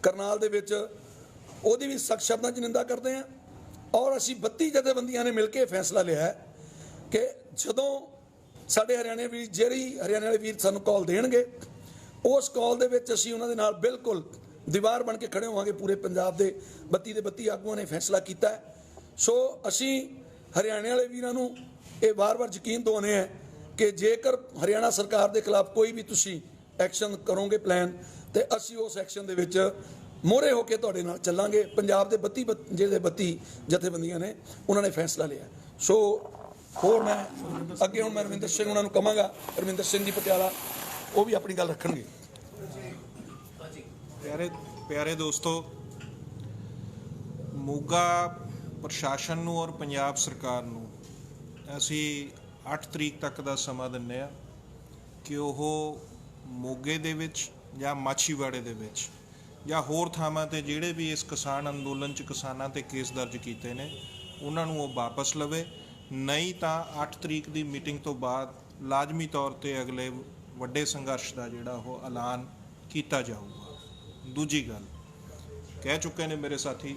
Speaker 5: ਕਰਨਾਲ ਦੇ ਵਿੱਚ, ਉਹਦੀ ਵੀ ਸਖਤ ਸ਼ਬਦਾਂ 'ਚ ਨਿੰਦਾ ਕਰਦੇ ਹਾਂ। ਔਰ ਅਸੀਂ 32 ਜਥੇਬੰਦੀਆਂ ਨੇ ਮਿਲ ਕੇ ਫੈਸਲਾ ਲਿਆ ਹੈ ਕਿ ਜਦੋਂ ਸਾਡੇ ਹਰਿਆਣੇ ਵੀਰ, ਜਿਹੜੀ ਹਰਿਆਣੇ ਵਾਲੇ ਵੀਰ ਸਾਨੂੰ ਕਾਲ ਦੇਣਗੇ, ਉਸ ਕਾਲ ਦੇ ਵਿੱਚ ਅਸੀਂ ਉਹਨਾਂ ਦੇ ਨਾਲ ਬਿਲਕੁਲ ਦੀਵਾਰ ਬਣ ਕੇ ਖੜੇ ਹੋਵਾਂਗੇ। ਪੂਰੇ ਪੰਜਾਬ ਦੇ 32 ਦੇ 32 ਆਗੂਆਂ ਨੇ ਫੈਸਲਾ ਕੀਤਾ ਹੈ। ਸੋ ਅਸੀਂ ਹਰਿਆਣੇ ਵਾਲੇ ਵੀਰਾਂ ਨੂੰ ਇਹ ਵਾਰ-ਵਾਰ ਯਕੀਨ ਦਿਵਾਉਂਦੇ ਹਾਂ ਕਿ ਜੇਕਰ ਹਰਿਆਣਾ ਸਰਕਾਰ ਦੇ ਖਿਲਾਫ ਕੋਈ ਵੀ ਤੁਸੀਂ ਐਕਸ਼ਨ ਕਰੋਗੇ ਪਲਾਨ, ਤੇ ਅਸੀਂ ਉਸ ਐਕਸ਼ਨ ਦੇ ਵਿੱਚ ਮੋਹਰੇ ਹੋ ਕੇ ਤੁਹਾਡੇ ਨਾਲ ਚੱਲਾਂਗੇ। ਪੰਜਾਬ ਦੇ 32 ਜਥੇਬੰਦੀਆਂ ਨੇ ਉਹਨਾਂ ਨੇ ਫੈਸਲਾ ਲਿਆ। ਸੋ ਹੋਰ ਮੈਂ ਅੱਗੇ ਹੁਣ ਮੈਂ ਰਵਿੰਦਰ ਸਿੰਘ ਉਹਨਾਂ ਨੂੰ ਕਹਾਂਗਾ, ਰਵਿੰਦਰ ਸਿੰਘ ਜੀ ਪਟਿਆਲਾ, ਉਹ ਵੀ ਆਪਣੀ ਗੱਲ ਰੱਖਣਗੇ।
Speaker 6: ਪਿਆਰੇ ਦੋਸਤੋ, ਮੋਗਾ ਪ੍ਰਸ਼ਾਸਨ ਨੂੰ ਔਰ ਪੰਜਾਬ ਸਰਕਾਰ ਨੂੰ ਅਸੀਂ 8 ਤਰੀਕ ਤੱਕ ਦਾ ਸਮਾਂ ਦਿੰਦੇ ਆ ਕਿ ਉਹ ਮੋਗੇ ਦੇ ਵਿੱਚ ਜਾਂ ਮਾਛੀਵਾੜੇ ਦੇ ਵਿੱਚ ਜਾਂ ਹੋਰ ਥਾਵਾਂ ਤੇ ਜਿਹੜੇ ਵੀ ਇਸ ਕਿਸਾਨ ਅੰਦੋਲਨ 'ਚ ਕਿਸਾਨਾਂ ਤੇ ਕੇਸ ਦਰਜ ਕੀਤੇ ਨੇ, ਉਹਨਾਂ ਨੂੰ ਉਹ ਵਾਪਸ ਲਵੇ। ਨਹੀਂ ਤਾਂ 8 ਤਰੀਕ ਦੀ ਮੀਟਿੰਗ ਤੋਂ ਬਾਅਦ ਲਾਜ਼ਮੀ ਤੌਰ ਤੇ ਅਗਲੇ ਵੱਡੇ ਸੰਘਰਸ਼ ਦਾ ਜਿਹੜਾ ਉਹ ਐਲਾਨ ਕੀਤਾ ਜਾਊਗਾ। ਦੂਜੀ ਗੱਲ ਕਹਿ ਚੁੱਕੇ ਨੇ ਮੇਰੇ ਸਾਥੀ,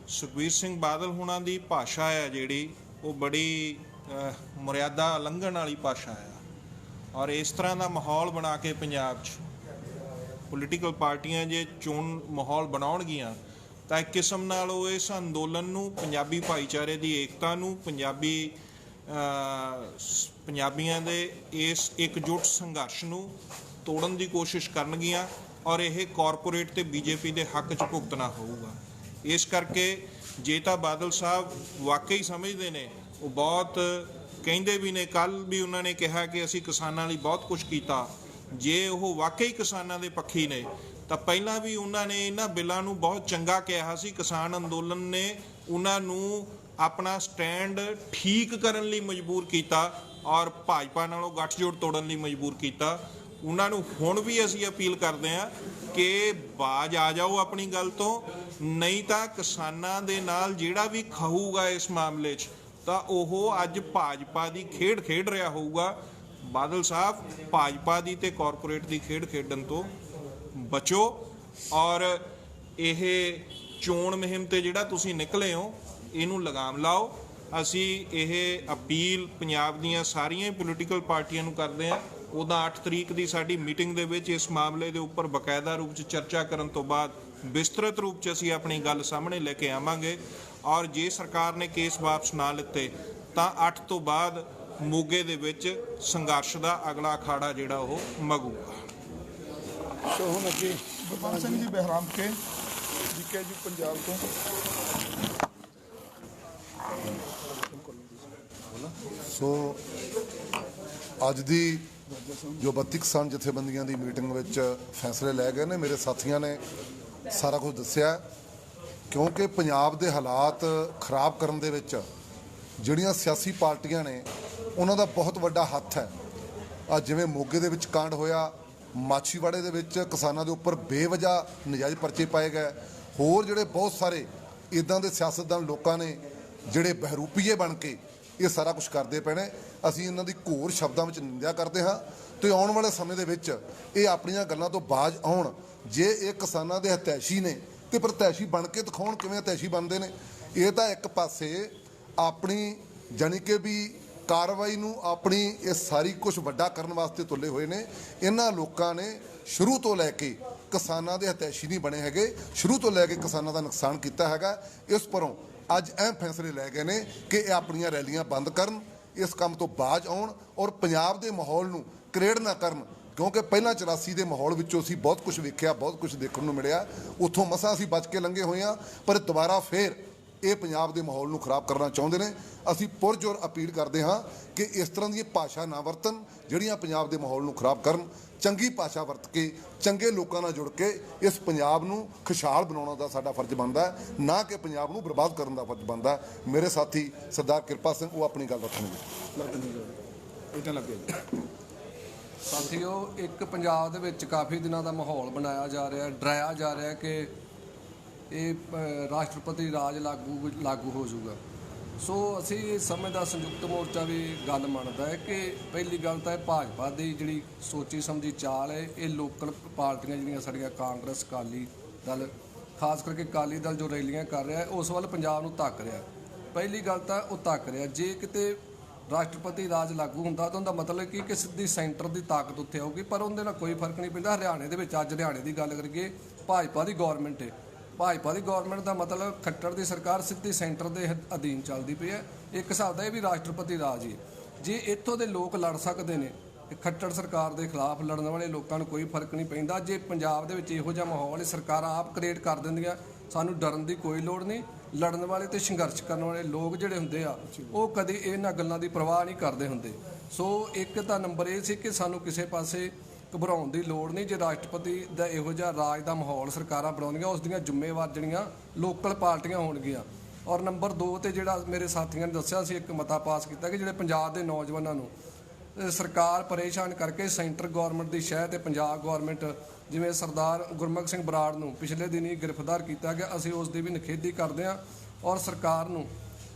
Speaker 6: ਸੁਖਬੀਰ ਸਿੰਘ ਬਾਦਲ ਹੁਣਾਂ ਦੀ ਭਾਸ਼ਾ ਹੈ ਜਿਹੜੀ, ਉਹ ਬੜੀ ਮਰਿਆਦਾ ਲੰਘਣ ਵਾਲੀ ਭਾਸ਼ਾ ਆ। ਔਰ ਇਸ ਤਰ੍ਹਾਂ ਦਾ ਮਾਹੌਲ ਬਣਾ ਕੇ ਪੰਜਾਬ 'ਚ ਪੋਲੀਟੀਕਲ ਪਾਰਟੀਆਂ ਜੇ ਚੋਣ ਮਾਹੌਲ ਬਣਾਉਣਗੀਆਂ ਤਾਂ ਇੱਕ ਕਿਸਮ ਨਾਲ ਉਹ ਇਸ ਅੰਦੋਲਨ ਨੂੰ, ਪੰਜਾਬੀ ਭਾਈਚਾਰੇ ਦੀ ਏਕਤਾ ਨੂੰ, ਪੰਜਾਬੀਆਂ ਦੇ ਇਸ ਇਕਜੁੱਟ ਸੰਘਰਸ਼ ਨੂੰ ਤੋੜਨ ਦੀ ਕੋਸ਼ਿਸ਼ ਕਰਨਗੀਆਂ ਔਰ ਇਹ ਕਾਰਪੋਰੇਟ ਤੇ BJP ਦੇ ਹੱਕ 'ਚ ਭੁਗਤਣਾ ਹੋਊਗਾ। ਇਸ ਕਰਕੇ ਜੇ ਤਾਂ ਬਾਦਲ ਸਾਹਿਬ ਵਾਕਈ ਸਮਝਦੇ ਨੇ, ਉਹ ਬਹੁਤ ਕਹਿੰਦੇ ਵੀ ਨੇ, ਕੱਲ੍ਹ ਵੀ ਉਹਨਾਂ ਨੇ ਕਿਹਾ ਕਿ ਅਸੀਂ ਕਿਸਾਨਾਂ ਲਈ ਬਹੁਤ ਕੁਝ ਕੀਤਾ, ਜੇ ਉਹ ਵਾਕਈ ਕਿਸਾਨਾਂ ਦੇ ਪੱਖੀ ਨੇ ਤਾਂ ਪਹਿਲਾਂ ਵੀ ਉਹਨਾਂ ਨੇ ਇਹਨਾਂ ਬਿੱਲਾਂ ਨੂੰ ਬਹੁਤ ਚੰਗਾ ਕਿਹਾ ਸੀ। ਕਿਸਾਨ ਅੰਦੋਲਨ ਨੇ ਉਹਨਾਂ ਨੂੰ ਆਪਣਾ ਸਟੈਂਡ ਠੀਕ ਕਰਨ ਲਈ ਮਜਬੂਰ ਕੀਤਾ ਔਰ ਭਾਜਪਾ ਨਾਲੋਂ ਗੱਠਜੋੜ ਤੋੜਨ ਲਈ ਮਜਬੂਰ ਕੀਤਾ। ਉਹਨਾਂ ਨੂੰ ਹੁਣ ਵੀ ਅਸੀਂ ਅਪੀਲ ਕਰਦੇ ਹਾਂ ਕਿ ਬਾਜ ਆ ਜਾਓ ਆਪਣੀ ਗੱਲ ਤੋਂ, ਨਹੀਂ ਤਾਂ ਕਿਸਾਨਾਂ ਦੇ ਨਾਲ ਜਿਹੜਾ ਵੀ ਖਾਊਗਾ ਇਸ ਮਾਮਲੇ 'ਚ ਤਾਂ ਉਹ ਅੱਜ ਭਾਜਪਾ ਦੀ ਖੇਡ ਖੇਡ ਰਿਹਾ ਹੋਊਗਾ। ਬਾਦਲ ਸਾਹਿਬ, ਭਾਜਪਾ ਦੀ ਤੇ ਕਾਰਪੋਰੇਟ ਦੀ ਖੇਡ ਖੇਡਣ ਤੋਂ ਬਚੋ ਔਰ ਇਹ ਚੋਣ ਮੁਹਿੰਮ ਤੇ ਜਿਹੜਾ ਤੁਸੀਂ ਨਿਕਲੇ ਹੋ ਇਹਨੂੰ ਲਗਾਮ ਲਾਓ। ਅਸੀਂ ਇਹ ਅਪੀਲ ਪੰਜਾਬ ਦੀਆਂ ਸਾਰੀਆਂ ਹੀ ਪੋਲੀਟੀਕਲ ਪਾਰਟੀਆਂ ਨੂੰ ਕਰਦੇ ਹਾਂ। ਉਹਦਾ 8 ਤਰੀਕ ਦੀ ਸਾਡੀ ਮੀਟਿੰਗ ਦੇ ਵਿੱਚ ਇਸ ਮਾਮਲੇ ਦੇ ਉੱਪਰ ਬਕਾਇਦਾ ਰੂਪ 'ਚ ਚਰਚਾ ਕਰਨ ਤੋਂ ਬਾਅਦ ਵਿਸਤ੍ਰਿਤ ਰੂਪ 'ਚ ਅਸੀਂ ਆਪਣੀ ਗੱਲ ਸਾਹਮਣੇ ਲੈ ਕੇ ਆਵਾਂਗੇ। ਔਰ ਜੇ ਸਰਕਾਰ ਨੇ ਕੇਸ ਵਾਪਸ ਨਾ ਲਿੱਤੇ ਤਾਂ 8 ਤੋਂ ਬਾਅਦ ਮੋਗੇ ਦੇ ਵਿੱਚ ਸੰਘਰਸ਼ ਦਾ ਅਗਲਾ ਅਖਾੜਾ ਜਿਹੜਾ ਉਹ ਮਗੂਗਾ।
Speaker 3: ਸੋ ਹੁਣ ਅੱਗੇ ਗੁਰਬਖਸ਼ ਸਿੰਘ ਜੀ ਬਹਿਰਾਮ ਕੇ ਜੀਕੇ ਜੀ ਪੰਜਾਬ ਤੋਂ।
Speaker 1: ਸੋ ਅੱਜ ਦੀ ਜੋ 32 ਕਿਸਾਨ ਜਥੇਬੰਦੀਆਂ ਦੀ ਮੀਟਿੰਗ ਵਿੱਚ ਫੈਸਲੇ ਲੈ ਗਏ ਨੇ, ਮੇਰੇ ਸਾਥੀਆਂ ਨੇ ਸਾਰਾ ਕੁਝ ਦੱਸਿਆ। ਕਿਉਂਕਿ ਪੰਜਾਬ ਦੇ ਹਾਲਾਤ ਖਰਾਬ ਕਰਨ ਦੇ ਵਿੱਚ ਜਿਹੜੀਆਂ ਸਿਆਸੀ ਪਾਰਟੀਆਂ ਨੇ ਉਹਨਾਂ ਦਾ ਬਹੁਤ ਵੱਡਾ ਹੱਥ ਹੈ। ਅੱਜ ਜਿਵੇਂ ਮੋਗੇ ਦੇ ਵਿੱਚ ਕਾਂਡ ਹੋਇਆ, ਮਾਛੀਵਾੜੇ ਦੇ ਵਿੱਚ ਕਿਸਾਨਾਂ ਦੇ ਉੱਪਰ ਬੇਵਜ੍ਹਾ ਨਜਾਇਜ਼ ਪਰਚੇ ਪਾਏ ਗਏ, ਹੋਰ ਜਿਹੜੇ ਬਹੁਤ ਸਾਰੇ ਇਦਾਂ ਦੇ ਸਿਆਸਤਦਾਨ ਲੋਕਾਂ ਨੇ ਜਿਹੜੇ ਬਹਿਰੂਪੀਏ ਬਣ ਕੇ ਇਹ ਸਾਰਾ ਕੁਝ ਕਰਦੇ ਪਏ ਨੇ। ਅਸੀਂ ਇਹਨਾਂ ਦੀ ਘੋਰ ਸ਼ਬਦਾਂ ਵਿੱਚ ਨਿੰਦਿਆ ਕਰਦੇ ਹਾਂ ਤੇ ਆਉਣ ਵਾਲੇ ਸਮੇਂ ਦੇ ਵਿੱਚ ਇਹ ਆਪਣੀਆਂ ਗੱਲਾਂ ਤੋਂ ਬਾਜ਼ ਆਉਣ। ਜੇ ਇਹ ਕਿਸਾਨਾਂ ਦੇ ਹਿਤੈਸ਼ੀ ਨੇ ਤੇ ਪ੍ਰਤੈਸ਼ੀ ਬਣ ਕੇ ਦਿਖਾਉਣ ਕਿਵੇਂ ਹਿਤੈਸ਼ੀ ਬਣਦੇ ਨੇ। ਇਹ ਤਾਂ ਇੱਕ ਪਾਸੇ ਆਪਣੀ ਜਾਣੀ ਕਿ ਵੀ ਕਾਰਵਾਈ ਨੂੰ ਆਪਣੀ ਇਹ ਸਾਰੀ ਕੁਝ ਵੱਡਾ ਕਰਨ ਵਾਸਤੇ ਤੁਲੇ ਹੋਏ ਨੇ। ਇਹਨਾਂ ਲੋਕਾਂ ਨੇ ਸ਼ੁਰੂ ਤੋਂ ਲੈ ਕੇ ਕਿਸਾਨਾਂ ਦੇ ਹਿਤੈਸ਼ੀ ਨਹੀਂ ਬਣੇ ਹੈਗੇ, ਸ਼ੁਰੂ ਤੋਂ ਲੈ ਕੇ ਕਿਸਾਨਾਂ ਦਾ ਨੁਕਸਾਨ ਕੀਤਾ ਹੈਗਾ। ਇਸ ਪਰੋਂ ਅੱਜ ਅਹਿਮ ਫੈਸਲੇ ਲੈ ਗਏ ਨੇ ਕਿ ਇਹ ਆਪਣੀਆਂ ਰੈਲੀਆਂ ਬੰਦ ਕਰਨ, ਇਸ ਕੰਮ ਤੋਂ ਬਾਜ਼ ਆਉਣ ਔਰ ਪੰਜਾਬ ਦੇ ਮਾਹੌਲ ਨੂੰ ਕ੍ਰੀਏਟ ਨਾ ਕਰਨ। ਕਿਉਂਕਿ ਪਹਿਲਾਂ 84 ਦੇ ਮਾਹੌਲ ਵਿੱਚੋਂ ਅਸੀਂ ਬਹੁਤ ਕੁਝ ਵੇਖਿਆ, ਬਹੁਤ ਕੁਝ ਦੇਖਣ ਨੂੰ ਮਿਲਿਆ, ਉੱਥੋਂ ਮਸਾਂ ਅਸੀਂ ਬਚ ਕੇ ਲੰਘੇ ਹੋਏ ਹਾਂ। ਪਰ ਦੁਬਾਰਾ ਫੇਰ ਇਹ ਪੰਜਾਬ ਦੇ ਮਾਹੌਲ ਨੂੰ ਖਰਾਬ ਕਰਨਾ ਚਾਹੁੰਦੇ ਨੇ। ਅਸੀਂ ਪੁਰਜ਼ੋਰ ਅਪੀਲ ਕਰਦੇ ਹਾਂ ਕਿ ਇਸ ਤਰ੍ਹਾਂ ਦੀ ਭਾਸ਼ਾ ਨਾ ਵਰਤਣ ਜਿਹੜੀਆਂ ਪੰਜਾਬ ਦੇ ਮਾਹੌਲ ਨੂੰ ਖਰਾਬ ਕਰਨ। ਚੰਗੀ ਭਾਸ਼ਾ ਵਰਤ ਕੇ ਚੰਗੇ ਲੋਕਾਂ ਨਾਲ ਜੁੜ ਕੇ ਇਸ ਪੰਜਾਬ ਨੂੰ ਖੁਸ਼ਹਾਲ ਬਣਾਉਣ ਦਾ ਸਾਡਾ ਫਰਜ਼ ਬਣਦਾ ਹੈ, ਨਾ ਕਿ ਪੰਜਾਬ ਨੂੰ ਬਰਬਾਦ ਕਰਨ ਦਾ ਫਰਜ਼ ਬਣਦਾ ਹੈ। ਮੇਰੇ ਸਾਥੀ ਸਰਦਾਰ ਕਿਰਪਾ ਸਿੰਘ ਉਹ ਆਪਣੀ ਗੱਲ ਰੱਖਣਗੇ।
Speaker 7: ਸਾਥੀਓ, ਇੱਕ ਪੰਜਾਬ ਦੇ ਵਿੱਚ ਕਾਫੀ ਦਿਨਾਂ ਦਾ ਮਾਹੌਲ ਬਣਾਇਆ ਜਾ ਰਿਹਾ, ਡਰਾਇਆ ਜਾ ਰਿਹਾ ਕਿ ਇਹ ਰਾਸ਼ਟਰਪਤੀ ਰਾਜ ਲਾਗੂ ਹੋ ਜਾਊਗਾ। ਸੋ ਅਸੀਂ ਇਸ ਸਮੇਂ ਦਾ ਸੰਯੁਕਤ ਮੋਰਚਾ ਵੀ ਗੱਲ ਮੰਨਦਾ ਹੈ ਕਿ ਪਹਿਲੀ ਗੱਲ ਤਾਂ ਇਹ ਭਾਜਪਾ ਦੀ ਜਿਹੜੀ ਸੋਚੀ ਸਮਝੀ ਚਾਲ ਹੈ, ਇਹ ਲੋਕਲ ਪਾਰਟੀਆਂ ਜਿਹੜੀਆਂ ਸਾਡੀਆਂ ਕਾਂਗਰਸ, ਅਕਾਲੀ ਦਲ, ਖਾਸ ਕਰਕੇ ਅਕਾਲੀ ਦਲ ਜੋ ਰੈਲੀਆਂ ਕਰ ਰਿਹਾ ਉਸ ਵੱਲ ਪੰਜਾਬ ਨੂੰ ਧੱਕ ਰਿਹਾ। ਪਹਿਲੀ ਗੱਲ ਤਾਂ ਉਹ ਧੱਕ ਰਿਹਾ। ਜੇ ਕਿਤੇ ਰਾਸ਼ਟਰਪਤੀ ਰਾਜ ਲਾਗੂ ਹੁੰਦਾ ਤਾਂ ਉਹਦਾ ਮਤਲਬ ਕਿ ਸਿੱਧੀ ਸੈਂਟਰ ਦੀ ਤਾਕਤ ਉੱਥੇ ਆਊਗੀ, ਪਰ ਉਹਦੇ ਨਾਲ ਕੋਈ ਫਰਕ ਨਹੀਂ ਪੈਂਦਾ। ਹਰਿਆਣੇ ਦੇ ਵਿੱਚ ਅੱਜ ਹਰਿਆਣੇ ਦੀ ਗੱਲ ਕਰੀਏ, ਭਾਜਪਾ ਦੀ ਗੌਰਮੈਂਟ ਹੈ। ਭਾਜਪਾ ਦੀ ਗੌਰਮੈਂਟ ਦਾ ਮਤਲਬ ਖੱਟੜ ਦੀ ਸਰਕਾਰ ਸਿੱਧੀ ਸੈਂਟਰ ਦੇ ਅਧੀਨ ਚੱਲਦੀ ਪਈ ਹੈ। ਇੱਕ ਹਿਸਾਬ ਦਾ ਇਹ ਵੀ ਰਾਸ਼ਟਰਪਤੀ ਰਾਜ ਹੀ। ਜੇ ਇੱਥੋਂ ਦੇ ਲੋਕ ਲੜ ਸਕਦੇ ਨੇ, ਖੱਟੜ ਸਰਕਾਰ ਦੇ ਖਿਲਾਫ ਲੜਨ ਵਾਲੇ ਲੋਕਾਂ ਨੂੰ ਕੋਈ ਫਰਕ ਨਹੀਂ ਪੈਂਦਾ। ਜੇ ਪੰਜਾਬ ਦੇ ਵਿੱਚ ਇਹੋ ਜਿਹਾ ਮਾਹੌਲ ਸਰਕਾਰਾਂ ਆਪ ਕ੍ਰੀਏਟ ਕਰ ਦਿੰਦੀਆਂ, ਸਾਨੂੰ ਡਰਨ ਦੀ ਕੋਈ ਲੋੜ ਨਹੀਂ। ਲੜਨ ਵਾਲੇ ਤੇ ਸੰਘਰਸ਼ ਕਰਨ ਵਾਲੇ ਲੋਕ ਜਿਹੜੇ ਹੁੰਦੇ ਆ ਉਹ ਕਦੇ ਇਹਨਾਂ ਗੱਲਾਂ ਦੀ ਪਰਵਾਹ ਨਹੀਂ ਕਰਦੇ ਹੁੰਦੇ। ਸੋ ਇੱਕ ਤਾਂ ਨੰਬਰ ਇਹ ਸੀ ਕਿ ਸਾਨੂੰ ਕਿਸੇ ਪਾਸੇ ਘਬਰਾਉਣ ਦੀ ਲੋੜ ਨਹੀਂ। ਜੇ ਰਾਸ਼ਟਰਪਤੀ ਦਾ ਇਹੋ ਜਿਹਾ ਰਾਜ ਦਾ ਮਾਹੌਲ ਸਰਕਾਰਾਂ ਬਣਾਉਂਦੀਆਂ, ਉਸ ਦੀਆਂ ਜ਼ਿੰਮੇਵਾਰ ਜਿਹੜੀਆਂ ਲੋਕਲ ਪਾਰਟੀਆਂ ਹੋਣਗੀਆਂ। ਔਰ ਨੰਬਰ 2 ਤੇ ਜਿਹੜਾ ਮੇਰੇ ਸਾਥੀਆਂ ਨੇ ਦੱਸਿਆ ਸੀ, ਇੱਕ ਮਤਾ ਪਾਸ ਕੀਤਾ ਕਿ ਜਿਹੜੇ ਪੰਜਾਬ ਦੇ ਨੌਜਵਾਨਾਂ ਨੂੰ ਸਰਕਾਰ ਪਰੇਸ਼ਾਨ ਕਰਕੇ ਸੈਂਟਰ ਗੌਰਮੈਂਟ ਦੀ ਸ਼ਹਿ ਤੇ ਪੰਜਾਬ ਗੌਰਮੈਂਟ, ਜਿਵੇਂ ਸਰਦਾਰ ਗੁਰਮੁਖ ਸਿੰਘ ਬਰਾੜ ਨੂੰ ਪਿਛਲੇ ਦਿਨੀ ਗ੍ਰਿਫਤਾਰ ਕੀਤਾ ਗਿਆ, ਅਸੀਂ ਉਸ ਦੀ ਵੀ ਨਿਖੇਧੀ ਕਰਦੇ ਹਾਂ। ਔਰ ਸਰਕਾਰ ਨੂੰ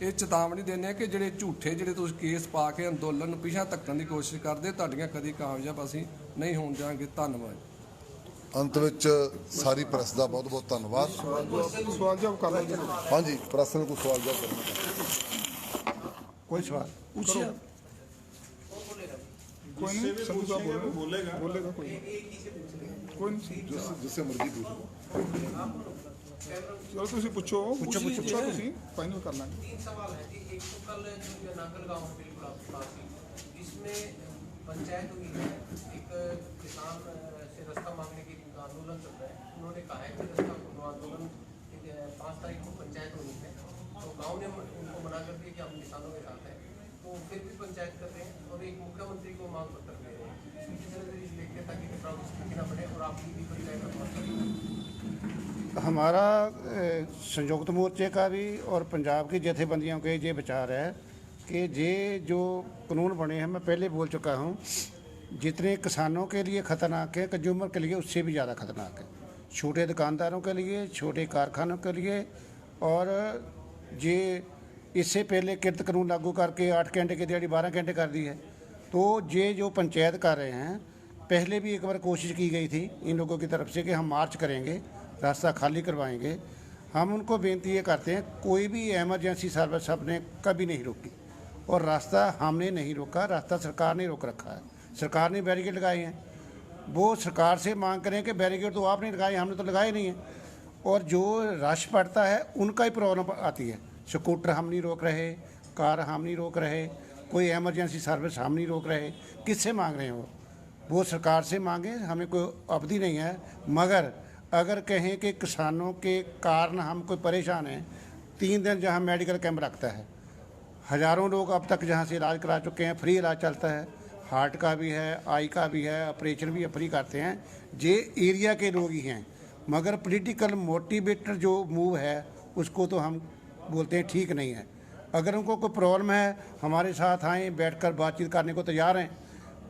Speaker 7: ਇਹ ਚੇਤਾਵਨੀ ਦਿੰਦੇ ਹਾਂ ਕਿ ਜਿਹੜੇ ਝੂਠੇ ਜਿਹੜੇ ਤੁਸੀਂ ਕੇਸ ਪਾ ਕੇ ਅੰਦੋਲਨ ਨੂੰ ਪਿਛਾਂਹ ਧੱਕਣ ਦੀ ਕੋਸ਼ਿਸ਼ ਕਰਦੇ, ਤੁਹਾਡੀਆਂ ਕਦੀ ਕਾਮਯਾਬ ਅਸੀਂ ਨਹੀਂ ਹੋਣ ਦਿਆਂਗੇ। ਧੰਨਵਾਦ।
Speaker 1: ਅੰਤ ਵਿੱਚ ਸਾਰੀ ਪ੍ਰੈਸ ਦਾ ਬਹੁਤ ਬਹੁਤ ਧੰਨਵਾਦ।
Speaker 3: ਸਵਾਲ ਜਵਾਬ ਕਰ ਲਓ ਜੀ।
Speaker 1: ਹਾਂਜੀ, ਪ੍ਰੈਸ ਨੂੰ ਕੋਈ ਸਵਾਲ ਜਵਾਬ ਕਰਨਾ?
Speaker 3: ਕੋਈ ਸਵਾਲ
Speaker 5: ਪੁੱਛਿਆ
Speaker 3: ਕੋਈ ਨਹੀਂ, ਸੰਧੂ ਸਾਹਿਬ ਬੋਲੇਗਾ ਕੋਈ ਨਹੀਂ,
Speaker 1: ਜਿਸੇ ਮਰਜ਼ੀ ਪੁੱਛੋ।
Speaker 3: ਚਲੋ ਤੁਸੀਂ ਪੁੱਛੋ ਤੁਸੀਂ फाइनल कर लेंगे।
Speaker 2: 3 सवाल है जी। एक तो कल जो नागल गांव बिल्कुल आपके पास ही, इसमें पंचायत हुई है, एक किसान से रास्ता मांगने के लिए आंदोलन चल रहा है। उन्होंने कहा है कि रास्ता आंदोलन 5 तारीख को पंचायत होनी है, तो गांव ने उनको मना कर दिया कि हम किसानों के साथ हैं, तो फिर भी पंचायत कर रहे हैं और एक मुख्यमंत्री को मांग पत्र दे रहे हैं। इसी तरह से देखते ताकि टकराव की स्थिति न बढ़े और आपकी भी पंचायत का मतलब
Speaker 4: हमारा संयुक्त मोर्चे का भी और पंजाब की जथेबंदियों के ये विचार है कि ये जो कानून बने हैं, मैं पहले बोल चुका हूँ, जितने किसानों के लिए ख़तरनाक है, कंज्यूमर के लिए उससे भी ज़्यादा ख़तरनाक है। छोटे दुकानदारों के लिए, छोटे कारखानों के लिए। और ये इससे पहले किरत कानून लागू करके 8 घंटे की दिहाड़ी 12 घंटे कर दी है। तो ये जो पंचायत कर रहे हैं, पहले भी एक बार कोशिश की गई थी इन लोगों की तरफ से कि हम मार्च करेंगे, रास्ता खाली करवाएंगे। हम उनको बेनती ये करते हैं, कोई भी एमरजेंसी सर्विस हमने कभी नहीं रोकी और रास्ता हमने नहीं रोका, रास्ता सरकार ने रोक रखा है। सरकार ने बैरिकेड लगाए हैं, वो सरकार से मांग करें कि बैरिकेड तो आपने लगाए, हमने तो लगाए नहीं हैं। और जो रश पड़ता है उनका ही प्रॉब्लम आती है। स्कूटर हम नहीं रोक रहे, कार हम नहीं रोक रहे, कोई एमरजेंसी सर्विस हम नहीं रोक रहे। किससे मांग रहे हैं वो सरकार से मांगे, हमें कोई आपत्ति नहीं है। मगर अगर कहें कि किसानों के कारण हम कोई परेशान हैं, 3 दिन जहाँ मेडिकल कैंप रखता है, हज़ारों लोग अब तक जहाँ से इलाज करा चुके हैं, फ्री इलाज चलता है, हार्ट का भी है, आई का भी है, ऑपरेशन भी फ्री करते हैं, ये एरिया के लोग ही हैं। मगर पॉलिटिकल मोटिवेटेड जो मूव है उसको तो हम बोलते हैं ठीक नहीं है। अगर उनको कोई प्रॉब्लम है हमारे साथ आएँ, बैठकर बातचीत करने को तैयार हैं।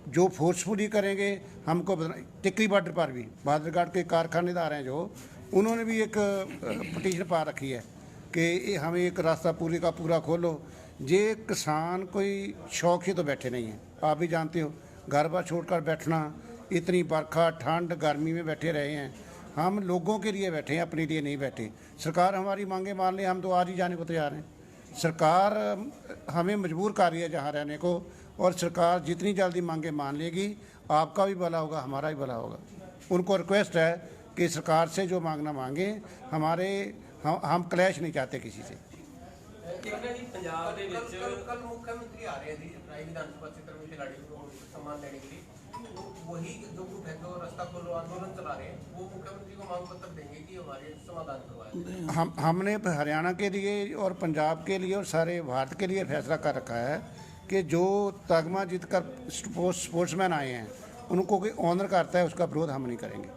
Speaker 4: जो फोर्सफुली करेंगे हमको टिकरी बॉर्डर पर भी बहादुरगढ़ के कारखानेदार हैं जो, उन्होंने भी एक पटिशन पा रखी है कि हमें एक रास्ता पूरी का पूरा खोलो। ये किसान कोई शौक से तो बैठे नहीं हैं, आप भी जानते हो, घर बार छोड़कर बैठना, इतनी बरखा ठंड गर्मी में बैठे रहे हैं। हम लोगों के लिए बैठे हैं, अपने लिए नहीं बैठे। सरकार हमारी मांगे मान ले, हम तो आज ही जाने को तैयार हैं। सरकार हमें मजबूर कर रही है जहाँ रहने को, और सरकार जितनी जल्दी मांगे मान लेगी, आपका भी भला होगा, हमारा भी भला होगा। उनको रिक्वेस्ट है कि सरकार से जो मांगना मांगे, हम क्लैश नहीं चाहते किसी से।
Speaker 2: पंजाब ਦੇ ਵਿੱਚ कल मुख्यमंत्री आ रहे हैं जी राय विधानसभा क्षेत्र में खिलाड़ी को सम्मान देने के लिए, वही जो ग्रुप है जो रास्ता खोलो आंदोलन चला रहे हैं, वो मुख्यमंत्री को मांग पत्र देंगे कि हमारे समाधान करवाएं।
Speaker 4: हमने हरियाणा के लिए और पंजाब के लिए और सारे भारत के लिए फैसला कर रखा है कि जो तगमा जीत कर स्पोर्ट्समैन आए हैं उनको कोई ऑनर करता है, उसका विरोध हम नहीं करेंगे,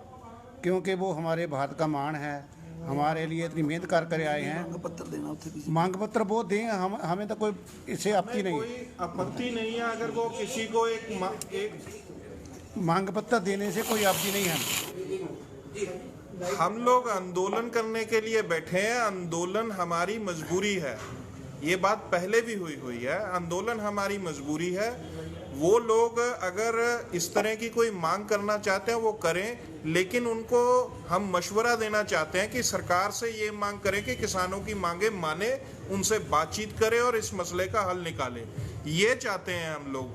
Speaker 4: क्योंकि वो हमारे भारत का मान है, हमारे लिए इतनी मेहनत कर आए हैं। मांग पत्र वो दें, हमें तो कोई इससे आपत्ति नहीं,
Speaker 6: कोई आपत्ति नहीं है अगर वो किसी को एक
Speaker 4: मांग पत्र देने से कोई आपत्ति नहीं है।
Speaker 6: हम लोग आंदोलन करने के लिए बैठे हैं, आंदोलन हमारी मजबूरी है, ये बात पहले भी हुई है, आंदोलन हमारी मजबूरी है। वो लोग अगर इस तरह की कोई मांग करना चाहते हैं वो करें, लेकिन उनको हम मशवरा देना चाहते हैं कि सरकार से ये मांग करें कि किसानों की मांगे माने, उनसे बातचीत करें और इस मसले का हल निकालें। ये चाहते हैं हम लोग।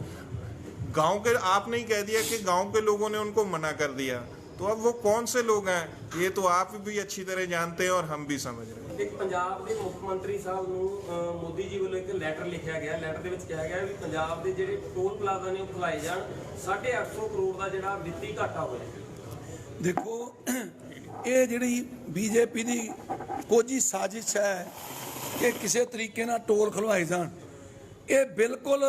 Speaker 6: गांव के, आपने ही कह दिया कि गांव के लोगों ने उनको मना कर दिया, तो अब वो कौन से लोग हैं ये तो आप भी अच्छी तरह जानते हैं और हम भी समझ रहे हैं।
Speaker 8: एक पंजाब के मुख्य मंत्री साहब ਨੂੰ ਮੋਦੀ ਜੀ ਵੱਲੋਂ ਇੱਕ ਲੈਟਰ ਲਿਖਿਆ ਗਿਆ, ਲੈਟਰ ਦੇ ਵਿੱਚ ਕਿਹਾ ਗਿਆ ਵੀ ਪੰਜਾਬ ਦੇ ਜਿਹੜੇ ਟੋਲ ਪਲਾਜ਼ਾ ਨੇ ਉਹ ਖੁਲਾਏ ਜਾਣ, 850 ਕਰੋੜ ਦਾ ਜਿਹੜਾ ਵਿੱਤੀ ਘਾਟਾ ਹੋਇਆ।
Speaker 5: ਦੇਖੋ ਇਹ ਜਿਹੜੀ ਬੀਜੇਪੀ ਦੀ ਕੋਝੀ ਸਾਜ਼ਿਸ਼ ਹੈ ਕਿ ਕਿਸੇ ਤਰੀਕੇ ਨਾਲ ਟੋਲ ਖੁਲਵਾਏ ਜਾਣ, ਇਹ ਬਿਲਕੁਲ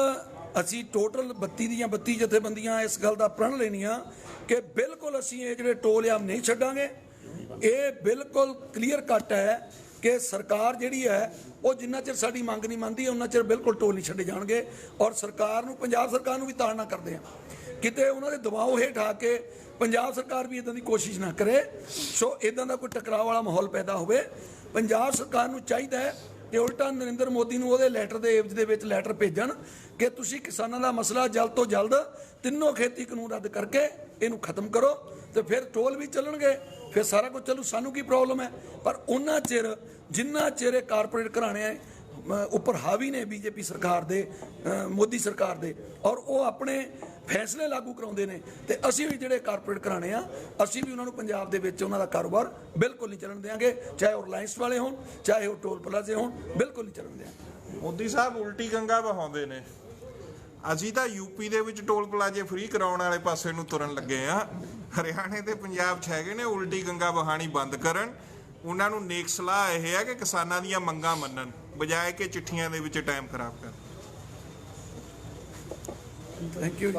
Speaker 5: ਅਸੀਂ ਟੋਟਲ 32 ਦੀਆਂ 32 ਜਥੇਬੰਦੀਆਂ ਇਸ ਗੱਲ ਦਾ ਪ੍ਰਣ ਲੈਣੀਆਂ ਕਿ ਬਿਲਕੁਲ ਅਸੀਂ ਇਹ ਜਿਹੜੇ ਟੋਲ ਆ ਨਹੀਂ ਛੱਡਾਂਗੇ। ਇਹ ਬਿਲਕੁਲ ਕਲੀਅਰ ਕੱਟ ਹੈ ਕਿ ਸਰਕਾਰ ਜਿਹੜੀ ਹੈ ਉਹ ਜਿੰਨਾ ਚਿਰ ਸਾਡੀ ਮੰਗ ਨਹੀਂ ਮੰਨਦੀ ਉਹਨਾਂ ਚਿਰ ਬਿਲਕੁਲ ਟੋਲ ਨਹੀਂ ਛੱਡੇ ਜਾਣਗੇ। ਔਰ ਸਰਕਾਰ ਨੂੰ, ਪੰਜਾਬ ਸਰਕਾਰ ਨੂੰ ਵੀ ਤਾੜਨਾ ਕਰਦੇ ਆ, ਕਿਤੇ ਉਹਨਾਂ ਦੇ ਦਬਾਅ ਹੇਠ ਆ ਕੇ ਪੰਜਾਬ ਸਰਕਾਰ ਵੀ ਇਦਾਂ ਦੀ ਕੋਸ਼ਿਸ਼ ਨਾ ਕਰੇ, ਸੋ ਇਦਾਂ ਦਾ ਕੋਈ ਟਕਰਾਅ ਵਾਲਾ ਮਾਹੌਲ ਪੈਦਾ ਹੋਵੇ। ਪੰਜਾਬ ਸਰਕਾਰ ਨੂੰ ਚਾਹੀਦਾ ਹੈ ਕਿ ਉਲਟਾ ਨਰਿੰਦਰ ਮੋਦੀ ਨੂੰ ਉਹਦੇ ਲੈਟਰ ਦੇ ਏਵਜ ਦੇ ਵਿੱਚ ਲੈਟਰ ਭੇਜਣ ਕਿ ਤੁਸੀਂ ਕਿਸਾਨਾਂ ਦਾ ਮਸਲਾ ਜਲਦ ਤੋਂ ਜਲਦ ਤਿੰਨੋਂ ਖੇਤੀ ਕਾਨੂੰਨ ਰੱਦ ਕਰਕੇ ਇਹਨੂੰ ਖਤਮ ਕਰੋ, ਤੇ ਫਿਰ ਟੋਲ ਵੀ ਚੱਲਣਗੇ, ਫਿਰ ਸਾਰਾ ਕੁਝ ਚੱਲੂ। ਸਾਨੂੰ ਕੀ ਪ੍ਰੋਬਲਮ ਹੈ? ਪਰ ਉਹਨਾਂ ਚਿਰ ਜਿੰਨਾ ਚਿਰ ਇਹ ਕਾਰਪੋਰੇਟ ਘਰਾਣੇ ਉੱਪਰ ਹਾਵੀ ਨੇ ਬੀਜੇਪੀ ਸਰਕਾਰ ਦੇ, ਮੋਦੀ ਸਰਕਾਰ ਦੇ, ਔਰ ਉਹ ਆਪਣੇ ਫੈਸਲੇ ਲਾਗੂ ਕਰਾਉਂਦੇ ਨੇ, ਤੇ ਅਸੀਂ ਵੀ ਜਿਹੜੇ ਕਾਰਪੋਰੇਟ ਘਰਾਣੇ ਆ, ਅਸੀਂ ਵੀ ਉਹਨਾਂ ਨੂੰ ਪੰਜਾਬ ਦੇ ਵਿੱਚ ਉਹਨਾਂ ਦਾ ਕਾਰੋਬਾਰ ਬਿਲਕੁਲ ਨਹੀਂ ਚੱਲਣ ਦੇਵਾਂਗੇ, ਚਾਹੇ ਉਹ ਰਿਲਾਇੰਸ ਵਾਲੇ ਹੋਣ, ਚਾਹੇ ਉਹ ਟੋਲ ਪਲਾਜ਼ੇ ਹੋਣ, ਬਿਲਕੁਲ ਨਹੀਂ ਚੱਲਣ ਦੇਵਾਂਗੇ।
Speaker 6: ਮੋਦੀ ਸਾਹਿਬ ਉਲਟੀ ਗੰਗਾ ਵਹਾਉਂਦੇ ਨੇ, ਅਸੀਂ ਤਾਂ ਯੂਪੀ ਦੇ ਵਿੱਚ ਟੋਲ ਪਲਾਜ਼ੇ ਫ੍ਰੀ ਕਰਾਉਣ ਵਾਲੇ ਪਾਸੇ ਨੂੰ ਤੁਰਨ ਲੱਗੇ ਆ। ਹਰਿਆਣੇ ਤੇ ਪੰਜਾਬ 'ਚ ਹੈਗੇ ਨੇ ਉਲਟੀ ਗੰਗਾ ਵਹਾਣੀ ਬੰਦ ਕਰਨ। ਉਹਨਾਂ ਨੂੰ ਨੇਕ ਸਲਾਹ ਇਹ ਹੈ ਕਿ ਕਿਸਾਨਾਂ ਦੀਆਂ ਮੰਗਾਂ ਮੰਨਣ, ਬਜਾਏ ਕਿ ਚਿੱਠੀਆਂ ਦੇ ਵਿੱਚ ਟਾਈਮ ਖਰਾਬ ਕਰਨ।
Speaker 5: Thank you.